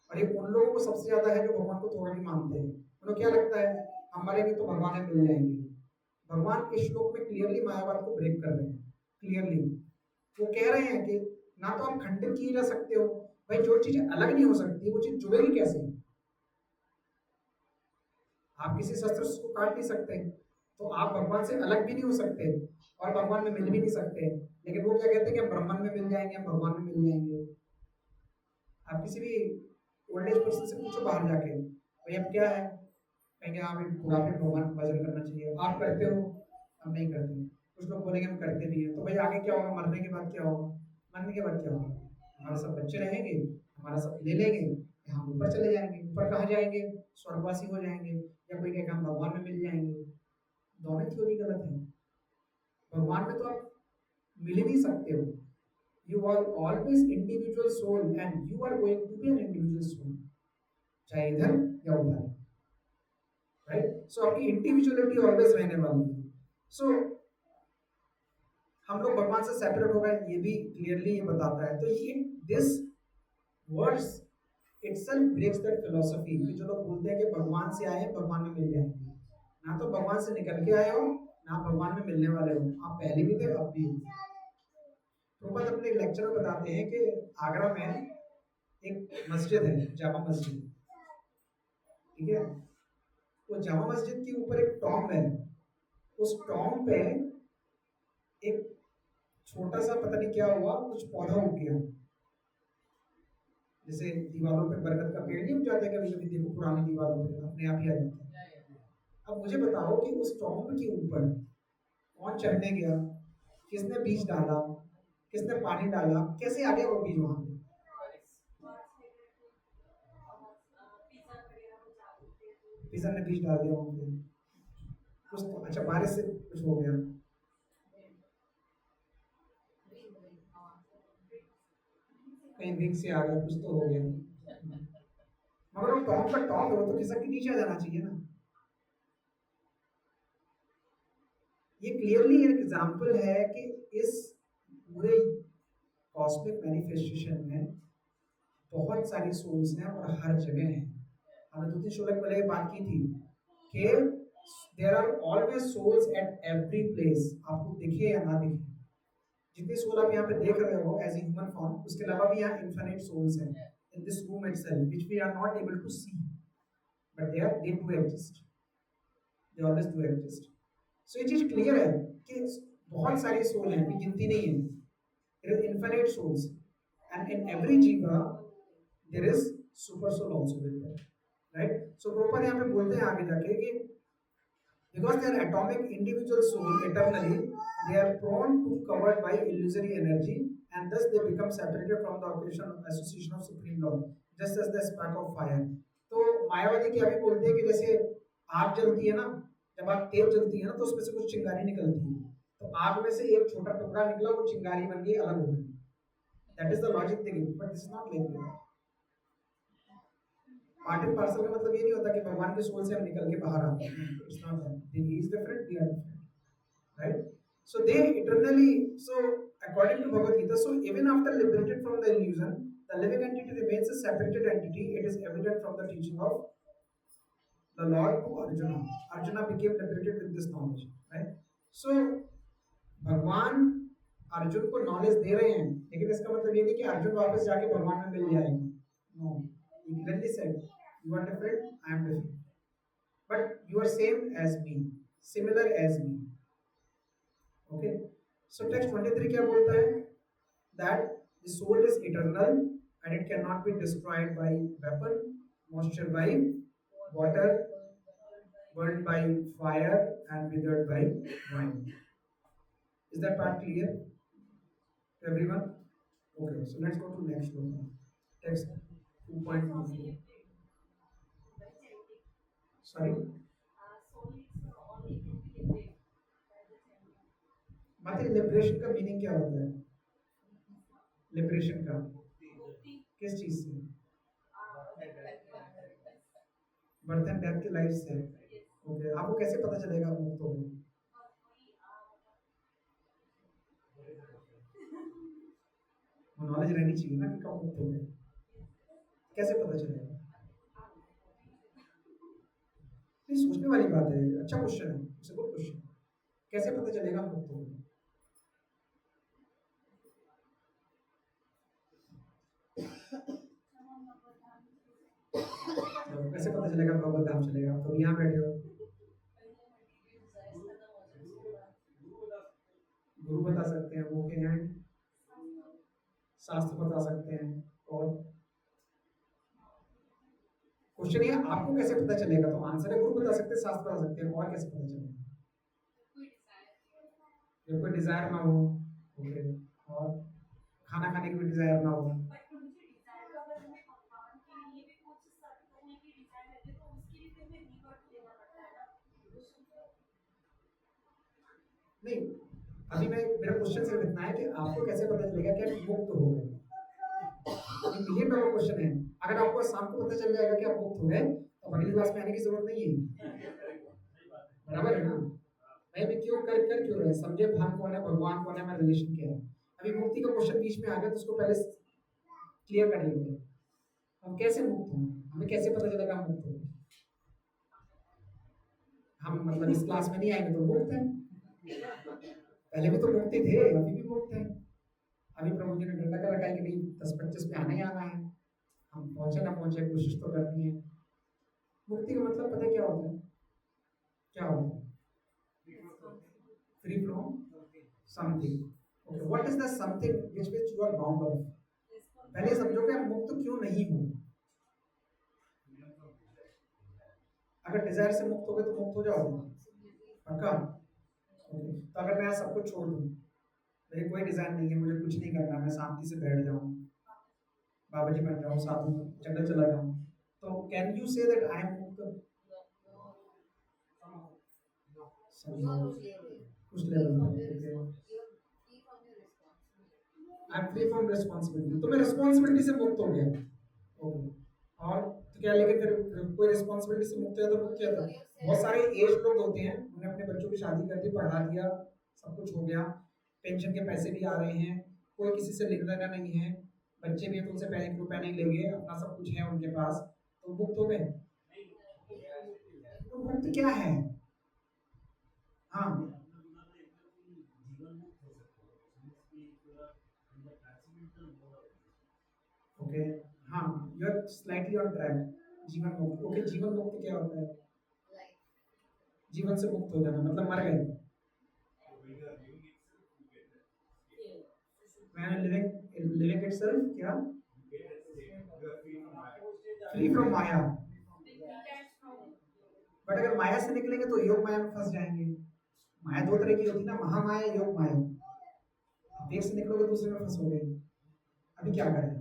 और ये उन लोगों को सबसे ज्यादा है जो भगवान को थोड़ा भी मानते हैं। उन्हें क्या लगता है, हम मरेंगे तो भगवान में मिल जाएंगे। भगवान इस श्लोक में क्लियरली मायावाद को ब्रेक कर रहे हैं। क्लियरली वो कह रहे हैं कि ना तो आप खंडित किए जा सकते हो, भाई जो चीज अलग नहीं हो सकती वो चीज जुड़ेगी कैसे? आप किसी शस्त्र को काट नहीं सकते, तो आप भगवान से अलग भी नहीं हो सकते और भगवान में मिल भी नहीं सकते। लेकिन वो क्या कहते हैं कि हम ब्रह्मन में मिल जाएंगे, हम भगवान में मिल जाएंगे। आप किसी भी ओल्ड एज पर्सन से पूछो बाहर जाके, भाई अब क्या है, कहेंगे हाँ भाई बुढ़ापे में भगवान का भजन करना चाहिए। आप करते हो? हम नहीं करते। कुछ लोग बोलेंगे हम करते भी हैं। तो भाई आगे क्या होगा, मरने के बाद क्या होगा? मरने के बाद क्या होगा? हमारे सब बच्चे रहेंगे, हमारा सब ले लेंगे, हम ऊपर चले जाएंगे। ऊपर कहाँ जाएंगे? स्वर्गवासी हो जाएंगे, या कोई कहेगा हम भगवान में मिल जाएंगे। दोनों थ्योरी गलत है। भगवान में तो आप मिल ही नहीं सकते हो। You are always individual soul and you are going to be an individual soul, चाहे इधर या उधर, राइट? सो आपकी इंडिविजुअलिटी ऑलवेज रहने वाली है। सो हम लोग भगवान से सेपरेट हो गए, ये भी क्लियरली ये बताता है। तो ये this words itself breaks that philosophy कि जो लोग बोलते हैं कि भगवान से आए भगवान में मिल जाएंगे। ना तो भगवान से निकल के आए हो, ना भगवान में मिलने वाले हो। आप पहले भी थे, अब भी। प्रभुपाद अपने लेक्चर में बताते हैं कि आगरा में एक मस्जिद है, जामा मस्जिद, ठीक है? वो जामा मस्जिद के ऊपर एक टॉम्ब है। उस टॉम्ब पे एक छोटा सा पता नहीं क्या हुआ, कुछ पौधा उग गया। जैसे दीवारों पे बरगद का पेड़ नहीं उग जाता है कभी कभी, देखो पुरानी दीवारों पे अपने आप ही आ जाता है। अब मुझे बताओ कि उस टॉम्ब के ऊपर कौन चढ़ने गया, किसने बीज डाला, किसने पानी डाला, कैसे आ गया वो बीज वहां पे? किसान ने बीज डाल दिया वहां पे, कुछ तो अच्छा बारिश से कुछ हो गया, कहीं विंग से आ गया, कुछ तो हो गया। मगर वो टॉप का टॉप है, वो तो खिसक के नीचे आ जाना चाहिए ना। ये क्लियरली एक एग्जाम्पल है कि इस पूरे कॉस्मिक मैनिफेस्टेशन में बहुत सारी सोल्स हैं और हर जगह हैं। हमने 2-3 शो पहले बात की थी कि there are always souls at every place, आपको दिखे या ना दिखे। जितने सोल आप यहाँ पे देख रहे हो एज ए ह्यूमन फॉर्म, उसके अलावा भी यहाँ इन्फिनिट सोल्स हैं in this room itself which we are not able to see, but they do exist, they always do exist. So ये चीज क्लियर है कि बहुत सारी सोल हैं, कोई गिनती नहीं है। There is infinite souls and in every jiva there is super soul also with there, right. So proper यहाँ पे बोलते हैं आगे जाके कि because they are atomic individual soul eternally, they are prone to covered by illusory energy and thus they become separated from the occasion association of supreme lord just as the spark of fire। तो मायावादी क्या भी बोलते हैं कि जैसे आग जलती है ना, जब आग तेज जलती है ना तो उसमें से कुछ चिंगारी निकलती है, तो आग में से एक छोटा टुकड़ा निकला, वो चिंगारी बन गई, अलग हो गई। That is the logic they give, but this is not like that. Part and parcel का मतलब ये नहीं होता कि भगवान के सोल से हम निकल के बाहर आते हैं, it's not that. He is different, we are different, right. So they eternally, so according to Bhagavad Gita, so even after liberated from the illusion the living entity remains a separated entity. It is evident from the teaching of the lord to Arjun. Arjun became liberated with this knowledge, right? So भगवान अर्जुन को knowledge दे रहे हैं, लेकिन इसका मतलब ये नहीं कि अर्जुन वापस जाके भगवान में मिल जाएगा। No, he clearly said you are different, I am different, but you are same as me, similar as me, okay। So text 23 क्या बोलता है? That the soul is eternal and it cannot be destroyed by weapon, moisture by water, burned by fire and withered by wine। Is that part clear to everyone? Okay, so let's go to next one. Text 2.24. Sorry, मतलब liberation का meaning क्या होता है? Liberation का किस चीज से? Birth and death की लाइफ से। ओके, आपको कैसे पता चलेगा आप मुक्त हो गए? नॉलेज रहनी चाहिए ना कि कब मुक्त हो गए, कैसे पता चलेगा? ये सोचने वाली बात है, अच्छा क्वेश्चन है, इट्स अ गुड क्वेश्चन। कैसे पता चलेगा मुक्त हो गए? कैसे पता चलेगा भगवत धाम चलेगा? तो यहाँ बैठे हो, गुरु बता सकते हैं, वो के हैं, शास्त्र बता सकते हैं, और क्वेश्चन ये आपको कैसे पता चलेगा? तो आंसर है गुरु बता सकते हैं, शास्त्र बता सकते हैं, और कैसे पता चलेगा? जब कोई डिजायर ना हो, ओके, और खाना खाने की भी डिजायर ना हो। नहीं, अभी मैं, मेरा क्वेश्चन सिर्फ इतना है कि आपको कैसे पता चलेगा कि आप मुक्त हो गए? ये मेरा क्वेश्चन है। अगर आपको शाम को पता चल जाएगा कि आप मुक्त हो गए तो अगली क्लास में आने की जरूरत नहीं है, बराबर है ना? मैं भी क्यों कर क्यों रहे, समझे हम कौन है, भगवान कौन है, मैं रिलेशन क्या है। अभी मुक्ति का क्वेश्चन बीच में आ गया तो उसको पहले क्लियर कर लेते हैं। हम कैसे मुक्त होंगे, हमें कैसे पता चलेगा हम मुक्त हो गए? हम मतलब इस क्लास में नहीं आएंगे तो मुक्त हैं, पहले भी तो मुक्ति थे, अभी भी मुक्त हैं। अभी प्रभु जी ने डंडा कर रखा है कि नहीं 10-25 में आना ही आना है, हम पहुंचे ना पहुंचे कोशिश तो करनी है। मुक्ति का मतलब पता है क्या होता है? क्या होता है? Free from something. Okay, what is the something which you are bound of? पहले समझो कि आप मुक्त क्यों नहीं हो। अगर डिजायर से मुक्त हो गए तो मुक्त हो जाओगे पक्का? ओके, तो अगर मैं आज सब कुछ छोड़ दूं, मेरी कोई डिजायर नहीं है, मुझे कुछ नहीं करना, मैं शांति से बैठ जाऊं, बाबा जी बन जाऊं, साधु जंगल चला जाऊं, तो can you say that I am मुक्त? कुछ लेवल तक I am free from responsibility, तो मैं रिस्पॉन्सिबिलिटी से मुक्त हो गया। ओके, और तो क्या, लेकिन फिर कोई रिस्पॉन्सिबिलिटी से मुक्त है तो मुक्त क्या था? बहुत सारे एज लोग होते हैं, उन्हें अपने बच्चों की शादी कर दी, पढ़ा दिया, सब कुछ हो गया, पेंशन के पैसे भी आ रहे हैं, कोई किसी से लेना देना नहीं है, बच्चे भी हैं तो उनसे पहले 1 रुपया नहीं लेंगे, अपना सब कुछ है उनके पास, तो मुक्त हो गए। तो मुक्त क्या है? हाँ, ओके, हाँ, you are slightly on track. जीवन मुक्त, ओके, जीवन मुक्त क्या होता है? जीवन से मुक्त हो जाना मतलब मर गए। मैन लिविंग इटसेल्फ क्या? Free from Maya. बट अगर माया से निकलेंगे तो योग माया में फंस जाएंगे। माया दो तरह की होती है ना, महामाया, योग माया। आप एक से निकलोगे दूसरे में फंसोगे। अभी क्या करें?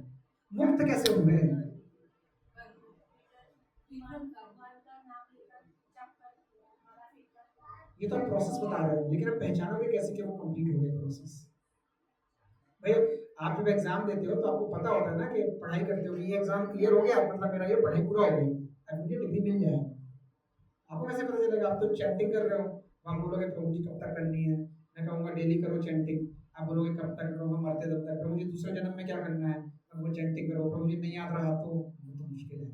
मुक्त कैसे हुए? ये तो आप प्रोसेस बता रहे हो, लेकिन आप पहचानोगे कैसे कि वो कंप्लीट हो गया प्रोसेस? भाई, आप जब एग्जाम देते हो तो आपको पता होता है ना कि पढ़ाई करते हो कि ये एग्जाम क्लियर हो गया मतलब मेरा ये पढ़ाई पूरा हो गई, अब मुझे डिग्री मिल जाए। आपको कैसे पता चलेगा? आप तो चैंटिंग कर रहे हो, आप बोलोगे प्रभु जी कब तक करनी है, मैं कहूँगा डेली करो चैंटिंग। आप बोलोगे कब तक करो? मैं मरते तब तक। प्रभु जी दूसरे जन्म में क्या करना है? अब वो चैंटिंग करो। प्रभु जी नहीं याद रहा तो वो तो मुश्किल है।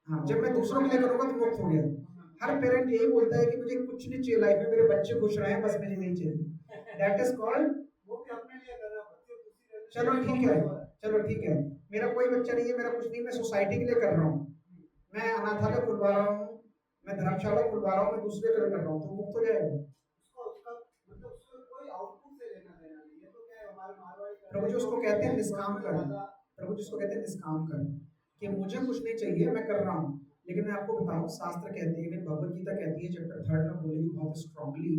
हाँ, जब मैं दूसरों के लिए करूंगा तो मुक्त हो गया। हर पेरेंट यही बोलता है कि मुझे कुछ नहीं चाहिए लाइफ में, मेरे बच्चे खुश रहे, बस मुझे नहीं चाहिए। दैट इज कॉल्ड, वो भी अपने लिए कर रहा है, बच्चे खुशी रहते। चलो ठीक है, चलो ठीक है, मेरा कोई बच्चा नहीं है, मेरा कुछ नहीं, मैं सोसाइटी के लिए कर रहा हूँ, मैं अनाथालय खुलवा रहा हूँ, मैं धर्मशाला खुलवा रहा हूँ, मैं दूसरे के लिए कर रहा हूँ, तो मुक्त हो जाएगा। प्रभु जी उसको कहते हैं निष्काम कर्म। प्रभु जी उसको कहते हैं निष्काम कर्म, कि मुझे कुछ नहीं चाहिए, मैं कर रहा हूँ। लेकिन मैं आपको बताऊं, शास्त्र कहते हैं, भगवत गीता कहती है चैप्टर 3 में बोलेगी बहुत स्ट्रांगली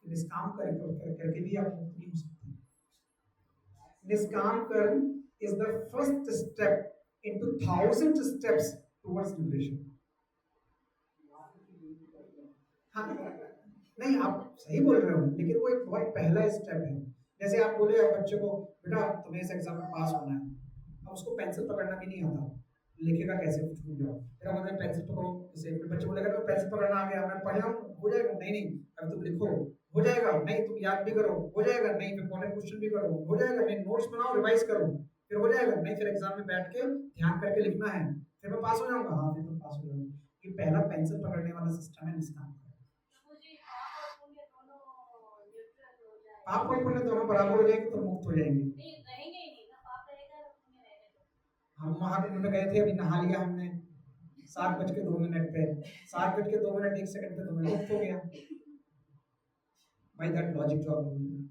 कि निष्काम करके भी आप मुक्त नहीं हो सकते। निष्काम कर्म is the first step into 1000 steps towards liberation. हाँ, नहीं आप सही बोल रहे हो, लेकिन वो एक बहुत पहला स्टेप है। जैसे आप बोले आप बच्चे को, बेटा तुम्हें इस एग्जाम में पास होना है, अब उसको पेंसिल पकड़ना भी नहीं आता, लिखेगा कैसे? छूट जाओ, फिर हम पेंसिल पकड़ो, जैसे बच्चे बोलेगा तो पेंसिल पकड़ना आ गया, मैं पढ़ा हूँ, हो जाएगा, नहीं नहीं अब तुम लिखो, हो जाएगा, नहीं तुम याद भी करो, हो जाएगा, नहीं फिर इंपॉर्टेंट क्वेश्चन भी करो, हो जाएगा, नहीं नोट्स बनाओ, रिवाइज करो, फिर हो जाएगा, नहीं फिर एग्जाम में बैठ के ध्यान करके लिखना है, फिर मैं पास हो जाऊंगा, हाँ फिर तुम पास हो जाओगे। ये पहला पेंसिल पकड़ने वाला सिस्टम है निष्काम। पाप और पुण्य दोनों बराबर हो जाएंगे तो मुक्त हो जाएंगे। हम महाकुंभ में गए थे, अभी नहा लिया हमने 7:02 पे, 7:02 1 सेकंड पे, तो मैं मुक्त हो गया। भाई दैट लॉजिक जो आप बोल रहे हैं,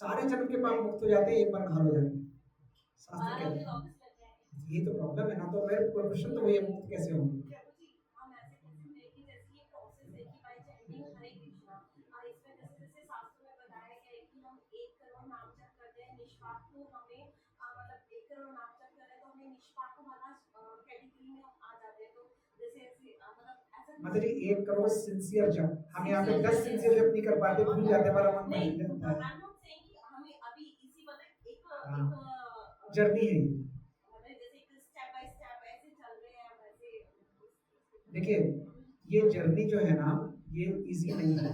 सारे जन्म के पाप मुक्त हो जाते हैं एक बार नहा लो जाके, शास्त्र कहते हैं। ये तो प्रॉब्लम है ना, तो मेरे क्वेश्चन तो वही मुक्त कैसे होंगे? मतलब ये 1 करोड़ सिंसियर जब हम यहाँ पे 10 सिंसियर जब नहीं कर पाते, भूल जाते, हमारा मन बदल जाता है। जर्नी है। देखिए ये जर्नी जो है ना, ये इजी नहीं है,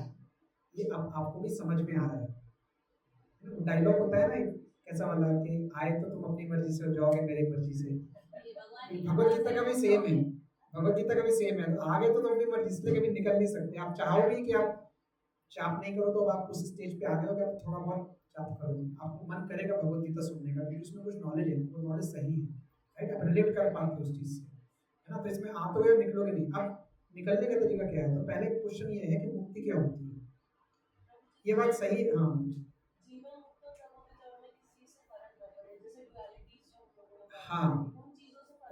ये अब आपको भी समझ में आ रहा है। डायलॉग होता है ना एक कैसा वाला कि आए तो तुम अपनी मर्जी से, जाओगे मेरी मर्जी से। भगवत गीता का भी सेम है, भगवत गीता का भी सेम है, आगे तो तुम अपनी मर्जी से कभी निकल नहीं सकते। आप चाहो भी कि आप चाप नहीं करो, तो आप उस स्टेज पे आ गए हो कि आप थोड़ा बहुत चाप करो, आपको मन करेगा भगवत गीता सुनने का, क्योंकि उसमें कुछ नॉलेज है, वो नॉलेज सही है, राइट? आप रिलेट कर पाते हो उस चीज से, है ना? तो इसमें आप तो निकलोगे नहीं। अब निकलने का तरीका क्या है? तो पहले क्वेश्चन ये है कि मुक्ति क्या होती है? ये बात सही है। हाँ हाँ,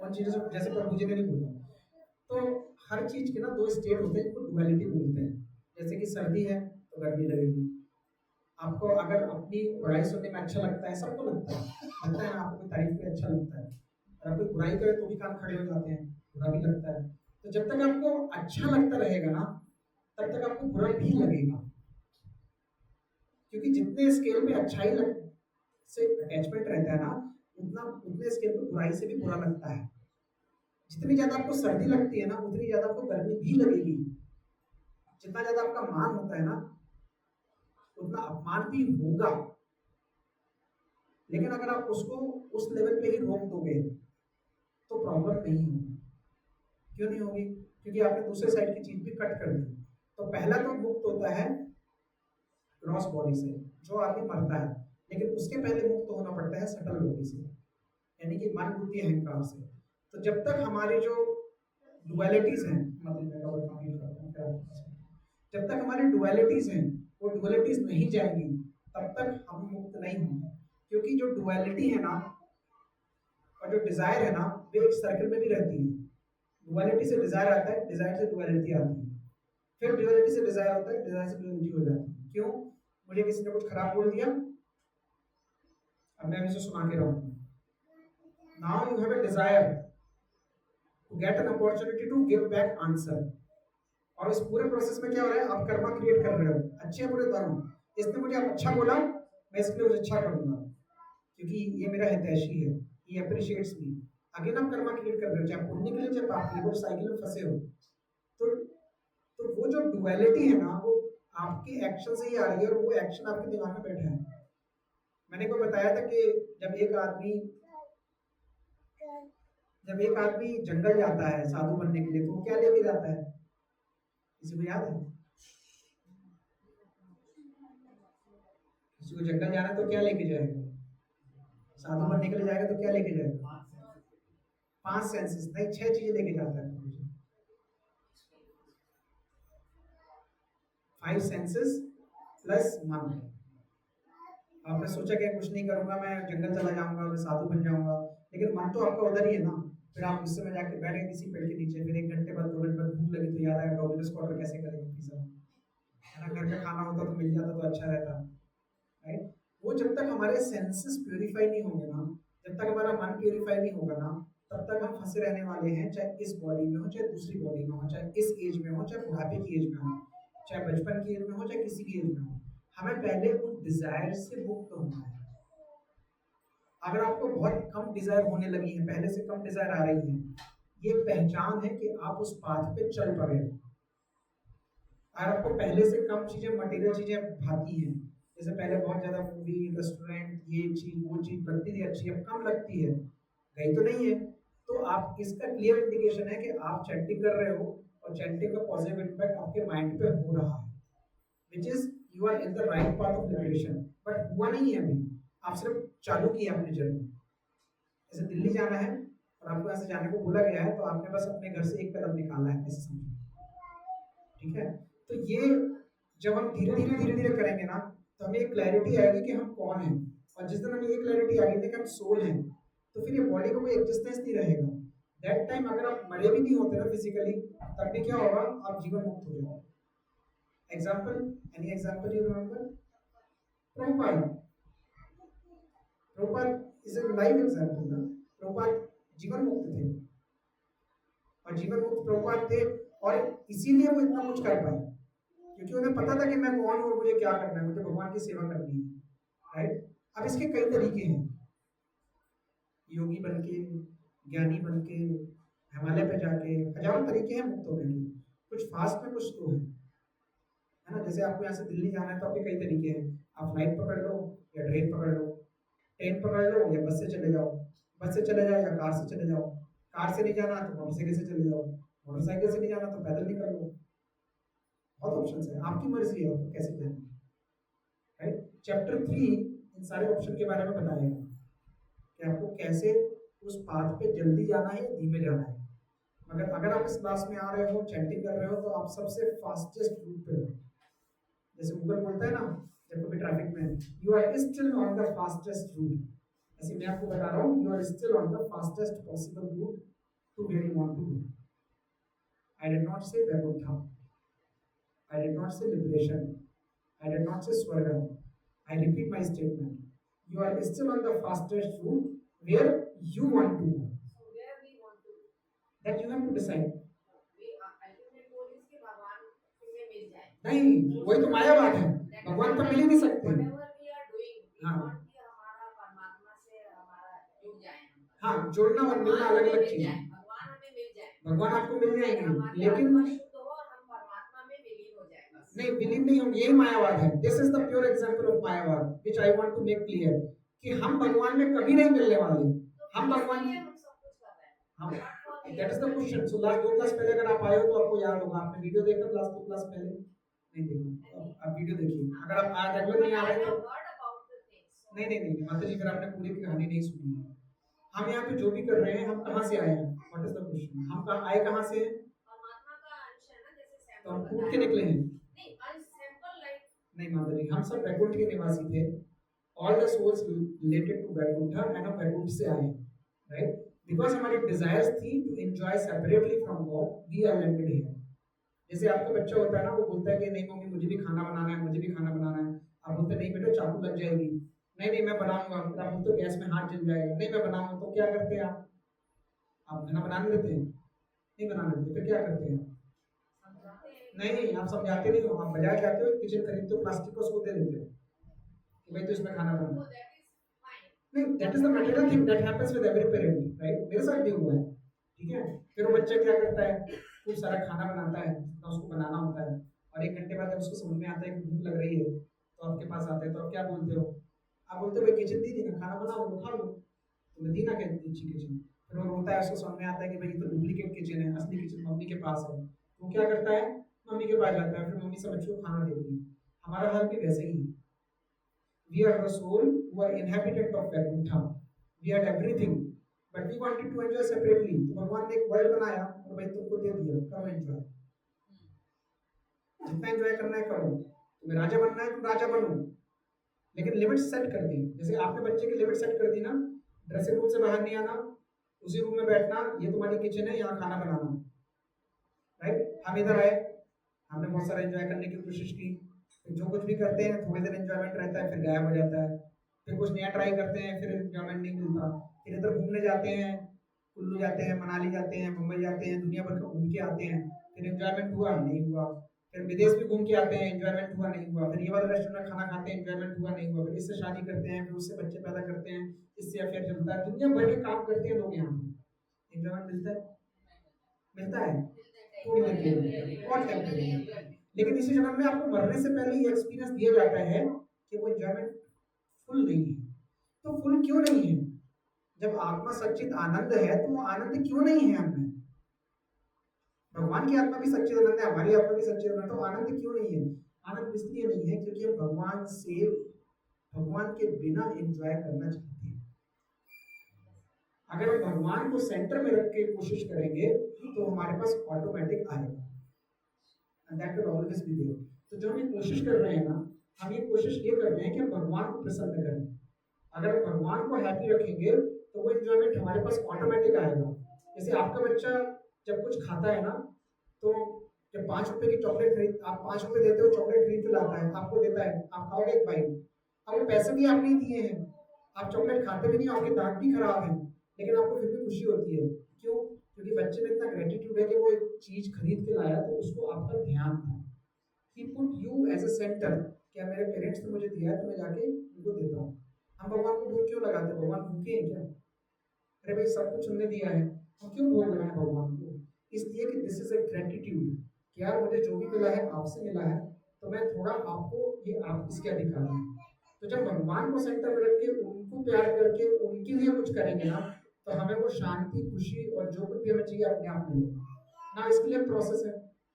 उन चीजों से, जैसे प्रभु जी ने भी बोला, तो हर चीज के ना 2 स्टेट होते हैं, इनको डुअलिटी बोलते हैं। जैसे कि सर्दी है तो गर्मी लगेगी, आपको अगर अपनी बुराई सुनने में अच्छा लगता है, सबको लगता है ना, आपको कोई तारीफ में अच्छा लगता है, और कोई बुराई करे तो भी कान खड़े हो जाते हैं, बुरा भी लगता है। तो जब तक आपको अच्छा लगता रहेगा ना, तब तक आपको बुरा भी लगेगा, क्योंकि जितने स्केल में अच्छाई से अटैचमेंट रहता है ना, उतने स्केल पे बुराई से भी बुरा लगता है। जितनी ज्यादा आपको सर्दी लगती है ना उतनी ज्यादा आपको गर्मी भी लगेगी। जितना ज्यादा आपका मान होता है ना उतना अपमान भी होगा। लेकिन अगर आप उसको उस लेवल पे ही रोक दोगे तो प्रॉब्लम नहीं होगी। क्यों नहीं होगी? क्योंकि आपने दूसरे साइड की चीज भी कट कर दी। तो पहला तो मुक्त होता है ग्रॉस बॉडी से, जो आदमी मरता है, लेकिन उसके पहले मुक्त होना पड़ता है सटल बॉडी से, यानी कि मन बुद्धि अहंकार से। तो जब तक हमारी जो डुअलिटीज हैं, मतलब मैं कवर कंप्लीट करता हूँ क्या, जब तक हमारी डुअलिटीज हैं वो डुअलिटीज नहीं जाएंगी तब तक हम मुक्त नहीं होंगे। क्योंकि जो डुअलिटी है ना और जो डिजायर है ना वे एक सर्कल में भी रहती है। डुअलिटी से डिजायर आता है, डिजायर से डुअलिटी आती है, फिर डुअलिटी से डिजायर होता है, डिजायर से डुअलिटी हो जाती है। क्यों? मुझे किसी ने कुछ खराब बोल दिया, अब मैं इसे सुना के रहूंगा। Now you have a desire to get an opportunity to give back answer. और इस पूरे प्रोसेस में क्या हो रहा है? आप कर्मा क्रिएट कर रहे हो, अच्छे बुरे दोनों। इसने मुझे अब अच्छा बोला, मैं इसके लिए अच्छा करूंगा क्योंकि ये मेरा हितैषी है, ये अप्रिशिएट्स मी। अगेन आप कर्मा क्रिएट कर रहे हो, चाहे पुण्य के लिए चाहे पाप के लिए, वो साइकिल में फंसे हो। तो वो जो डुअलिटी है ना वो आपके एक्शन से ही आ रही है और वो एक्शन आपके दिमाग में बैठा है। मैंने को बताया था कि जब एक आदमी जंगल जाता है साधु बनने के लिए तो वो क्या लेके जाता है? किसी को याद है? किसी को जंगल जाना है तो क्या लेके जाएगा? साधु बनने के लिए जाएगा तो क्या लेके जाएगा? 5 सेंसेस नहीं, 6 चीजें लेके जाता है। 5 सेंसेस प्लस मन। आपने सोचा कि कुछ नहीं करूंगा, मैं जंगल चला जाऊंगा, मैं साधु बन जाऊंगा, लेकिन मन तो आपका उधर ही है ना। फिर आप गुस्से में जाके बैठ गए किसी पेड़ के नीचे, फिर 1 घंटे बाद 2 घंटे बाद भूख लगी तो याद आया डोमिनोज को ऑर्डर कैसे करेंगे पिज्जा, है ना? घर का खाना होता तो मिल जाता तो अच्छा रहता, राइट? वो जब तक हमारे सेंसेस प्यूरिफाई नहीं होंगे ना, जब तक हमारा मन प्यूरिफाई नहीं होगा ना, तब तक हम फंसे रहने वाले हैं। चाहे इस बॉडी में हो, चाहे दूसरी बॉडी में हो, चाहे इस एज में हो, चाहे बुढ़ापे की एज में हो, चाहे बचपन की एज में हो, चाहे किसी भी एज में हो, हमें पहले उन डिजायर से मुक्त होना है। अगर आपको बहुत कम डिजायर होने लगी है, पहले से कम डिजायर आ रही है, ये पहचान है कि आप उस पाथ पे चल पड़े। अगर आपको पहले से कम चीजें, मटेरियल चीजें भाती हैं, जैसे पहले बहुत ज्यादा मूवी, रेस्टोरेंट, ये चीज वो चीज लगती थी अच्छी, अब कम लगती है, गई तो नहीं है, तो आप इसका क्लियर इंडिकेशन है कि आप चैंटिंग कर रहे हो और चैंटिंग का पॉजिटिव इम्पैक्ट आपके माइंड पे हो रहा है, which is you are in the right path of liberation. But हुआ नहीं है अभी, आप सिर्फ चालू किया अपनी जर्नी। जैसे दिल्ली जाना है और आपको यहाँ से जाने को बोला गया है तो आपने बस अपने घर से 1 कदम निकालना है, ऐसे समझो, ठीक है? तो ये जब हम धीरे धीरे करेंगे ना तो हमें एक क्लैरिटी आएगी कि हम कौन हैं। और जिस दिन हमें ये क्लैरिटी आ गई कि हम सोल हैं, तो फिर ये बॉडी का कोई एग्जिस्टेंस नहीं रहेगा। दैट टाइम अगर आप मरे भी नहीं होते ना फिजिकली, तब भी क्या होगा? आप जीवन मुक्त हो जाओगे। Example, any example you remember? Prabhupada, Prabhupada is a live example ना। प्रभुपाद जीवन मुक्त थे और जीवन मुक्त प्रभुपाद थे, और इसीलिए वो इतना कुछ कर पाए क्योंकि उन्हें पता था कि मैं कौन हूँ और मुझे क्या करना है, मुझे भगवान की सेवा करनी है, राइट? अब इसके कई तरीके हैं, योगी बन के, ज्ञानी बन के, हिमालय पे जाके, हजारों तरीके हैं मुक्त होने के। कुछ फास्ट में, कुछ स्लो है ना? जैसे आपको यहाँ से दिल्ली जाना है तो आपके कई तरीके हैं, आप फ्लाइट पकड़ लो या ट्रेन पकड़ लो, ट्रेन पकड़ लो या बस से चले जाओ, बस से चले जाओ या कार से चले जाओ, कार से नहीं जाना तो मोटरसाइकिल से चले जाओ, मोटरसाइकिल से नहीं जाना तो पैदल निकल लो। बहुत ऑप्शन है, आपकी मर्जी है आपको कैसे जाना है, राइट? चैप्टर 3 इन सारे ऑप्शन के बारे में बताएगा कि आपको कैसे उस पाथ पे जल्दी जाना है या धीमे जाना है। मगर अगर आप इस क्लास में आ रहे हो, चैंटिंग कर रहे हो, तो आप सबसे फास्टेस्ट रूट पे हो। जैसे गूगल बोलता है ना जब कभी ट्रैफिक में, you are still on the fastest route, ऐसे मैं आपको बता रहा हूँ, you are still on the fastest possible route to where you want to go. I did not say Vaikuntha. I did not say liberation. I did not say Swarga. I repeat my statement. You are still on the fastest route where you want to go.
So where we want to go?
That you have to decide.
We ultimate goal is कि भगवान में मिल जाए।
नहीं, वही तो मायावाद है, भगवान तो मिल ही नहीं सकते।
Whatever we are doing, we
हाँ।
want कि हमारा परमात्मा से हमारा जुड़ जाए।
हाँ, जुड़ना और मिलना अलग अलग चीज है।
भगवान हमें
भगवान आपको मिल जाएंगे,
हमारी
लेकिन
आत्मा शुद्ध हो और हम परमात्मा में विलीन हो जाए बस।
नहीं, विलीन नहीं होंगे, यही मायावाद है। This is the pure example of Mayavad which I want to make clear कि हम भगवान में कभी नहीं मिलने वाले। हम भगवान,
इसलिए हम सब कुछ कर रहे हैं।
हम, that is the question. So last 2 class पहले अगर आप आए हो तो आपको याद होगा, आपने वीडियो देखा लास्ट 2 क्लास पहले? नहीं देखा तो आप वीडियो देखिए। अगर आप आज रेगुलर नहीं आ रहे तो नहीं नहीं नहीं माता जी, फिर आपने पूरी कहानी नहीं सुनी है। हम यहाँ पे जो भी कर रहे हैं, हम कहाँ से आए हैं? What is the question? हम आए कहाँ से हैं?
परमात्मा का अंश है ना, जैसे
तो हम
सैंपल
टूट के निकले हैं?
नहीं, अंश सैंपल लाइक
नहीं माता जी, हम सब वैकुंठ के निवासी थे। All the souls related to Vaikuntha and हम वैकुंठ से आए, राइट? बिकॉज हमारी डिजायर्स थी to enjoy separately from God, we are landed here. जैसे आपका बच्चा होता है ना, वो बोलता है कि नहीं मम्मी मुझे भी खाना बनाना है, मुझे भी खाना बनाना है। आप बोलते नहीं बेटा चाकू लग जाएगी, नहीं नहीं मैं बनाऊंगा। फिर आप बोलते गैस में हाथ जल जाएगा, नहीं मैं बनाऊंगा। तो क्या करते हैं आप खाना बनाने देते हैं? नहीं बनाने देते, फिर क्या करते हैं? नहीं, आप समझाते नहीं हो, आप बजाय जाते हो किचन खरीदते हो, प्लास्टिक को उसको दे देते हो कि भाई तो इसमें खाना बना। नहीं, that is the natural thing that happens with every parent, right? मेरे साथ भी हुआ है, ठीक है? फिर वो बच्चा क्या करता है, खूब सारा खाना बनाता है जितना उसको बनाना होता है, और 1 घंटे बाद जब उसको समझ में आता है कि भूख लग रही है तो आपके पास आता है, तो आप क्या बोलते हो? आप बोलते हो भाई किचन दी थी ना, खाना बना लो खा लो। तो मैं दी ना कहती अच्छी किचन। फिर वो रोता है, उसको समझ में आता है कि भाई ये तो डुप्लीकेट किचन है, असली किचन मम्मी के पास है। वो क्या करता है, मम्मी के पास जाता है, फिर मम्मी सब बच्चों को खाना देती है। हमारा हाल भी वैसे ही है। We are the soul who are inhabitant of Vaikuntha. We had everything, but we wanted to enjoy separately. तो भगवान ने एक वर्ल्ड बनाया और भाई तुमको दे दिया, करो एंजॉय, जितना एंजॉय करना है करो। तुम्हें राजा बनना है तुम राजा बनो, लेकिन लिमिट सेट कर दी। जैसे आपने बच्चे की लिमिट सेट कर दी ना, ड्रेसिंग रूम से बाहर नहीं आना, उसी रूम में बैठना, ये तुम्हारी किचन है, यहाँ खाना बनाना, राइट? हम इधर आए, हमने बहुत सारा एंजॉय करने की कोशिश की। जो कुछ भी करते हैं थोड़ी देर एंजॉयमेंट रहता है, फिर गायब हो जाता है। फिर कुछ नया ट्राई करते हैं, फिर एंजॉयमेंट नहीं मिलता। फिर इधर घूमने जाते हैं, कुल्लू जाते हैं, मनाली जाते हैं, मुंबई जाते हैं, दुनिया भर का घूम के आते हैं, फिर एंजॉयमेंट हुआ नहीं हुआ। फिर विदेश भी घूम के आते हैं, एंजॉयमेंट हुआ नहीं हुआ। फिर ये वाला रेस्टोरेंट में खाना खाते हैं, एंजॉयमेंट हुआ नहीं हुआ। फिर इससे शादी करते हैं, फिर उससे बच्चे पैदा करते हैं, इससे अफेयर चलता है, दुनिया भर के काम करते हैं लोग। यहाँ पे एंजॉयमेंट मिलता है? मिलता है थोड़ी देर के लिए, बहुत टेम्परेरी। लेकिन इसी जन्म में आपको मरने से पहले ये एक्सपीरियंस दिया जाता है कि वो एंजॉयमेंट फुल नहीं है। तो फुल क्यों नहीं है? जब आत्मा सच्चित आनंद है तो वो आनंद क्यों नहीं है हमें? भगवान की आत्मा भी सच्चित आनंद है, हमारी आत्मा भी सच्चित आनंद, तो आनंद क्यों नहीं है? आनंद इसलिए नहीं है क्योंकि हम भगवान के बिना एंजॉय करना चाहते हैं। अगर हम भगवान को सेंटर में रख के कोशिश करेंगे तो हमारे पास ऑटोमेटिक आएगा, and that will always be there. तो जो हम ये कोशिश कर रहे हैं ना, हम ये कोशिश ये कर रहे हैं कि हम भगवान को प्रसन्न करें। अगर हम भगवान को हैप्पी रखेंगे तो वो एंजॉयमेंट हमारे पास ऑटोमेटिक आएगा। जैसे आपका बच्चा जब कुछ खाता है ना, तो जब 5 रुपए की चॉकलेट खरीद, आप 5 रुपए देते हो, चॉकलेट खरीद के लाता है, आपको देता है, आप खाओगे एक बाइट। अब वो पैसे भी आप नहीं दिए हैं, आप चॉकलेट खाते भी नहीं, आपके दांत भी खराब हैं, लेकिन आपको फिर भी खुशी होती है। क्यों? क्योंकि बच्चे में इतना ग्रेटिट्यूड है कि वो एक चीज खरीद के लाया तो उसको आपका ध्यान था। He put you as a center, क्या मेरे पेरेंट्स ने मुझे दिया है तो मैं जाके उनको देता हूँ। हम भगवान को भूख क्यों लगाते हैं? भगवान भूखे हैं क्या? अरे भाई सब कुछ हमने दिया है, हम क्यों भूख लगाए भगवान को? इसलिए कि दिस इज अ ग्रेटिट्यूड कि यार मुझे जो भी मिला है आपसे मिला है, तो मैं थोड़ा आपको, ये आप इसके अधिकार हैं। तो जब भगवान को सेंटर में रख के उनको प्यार करके उनके लिए कुछ करेंगे ना, तो हमें वो शांति, खुशी और जो कुछ भी हमें चाहिए अपने आप मिलेगा ना। इसके लिए प्रोसेस है।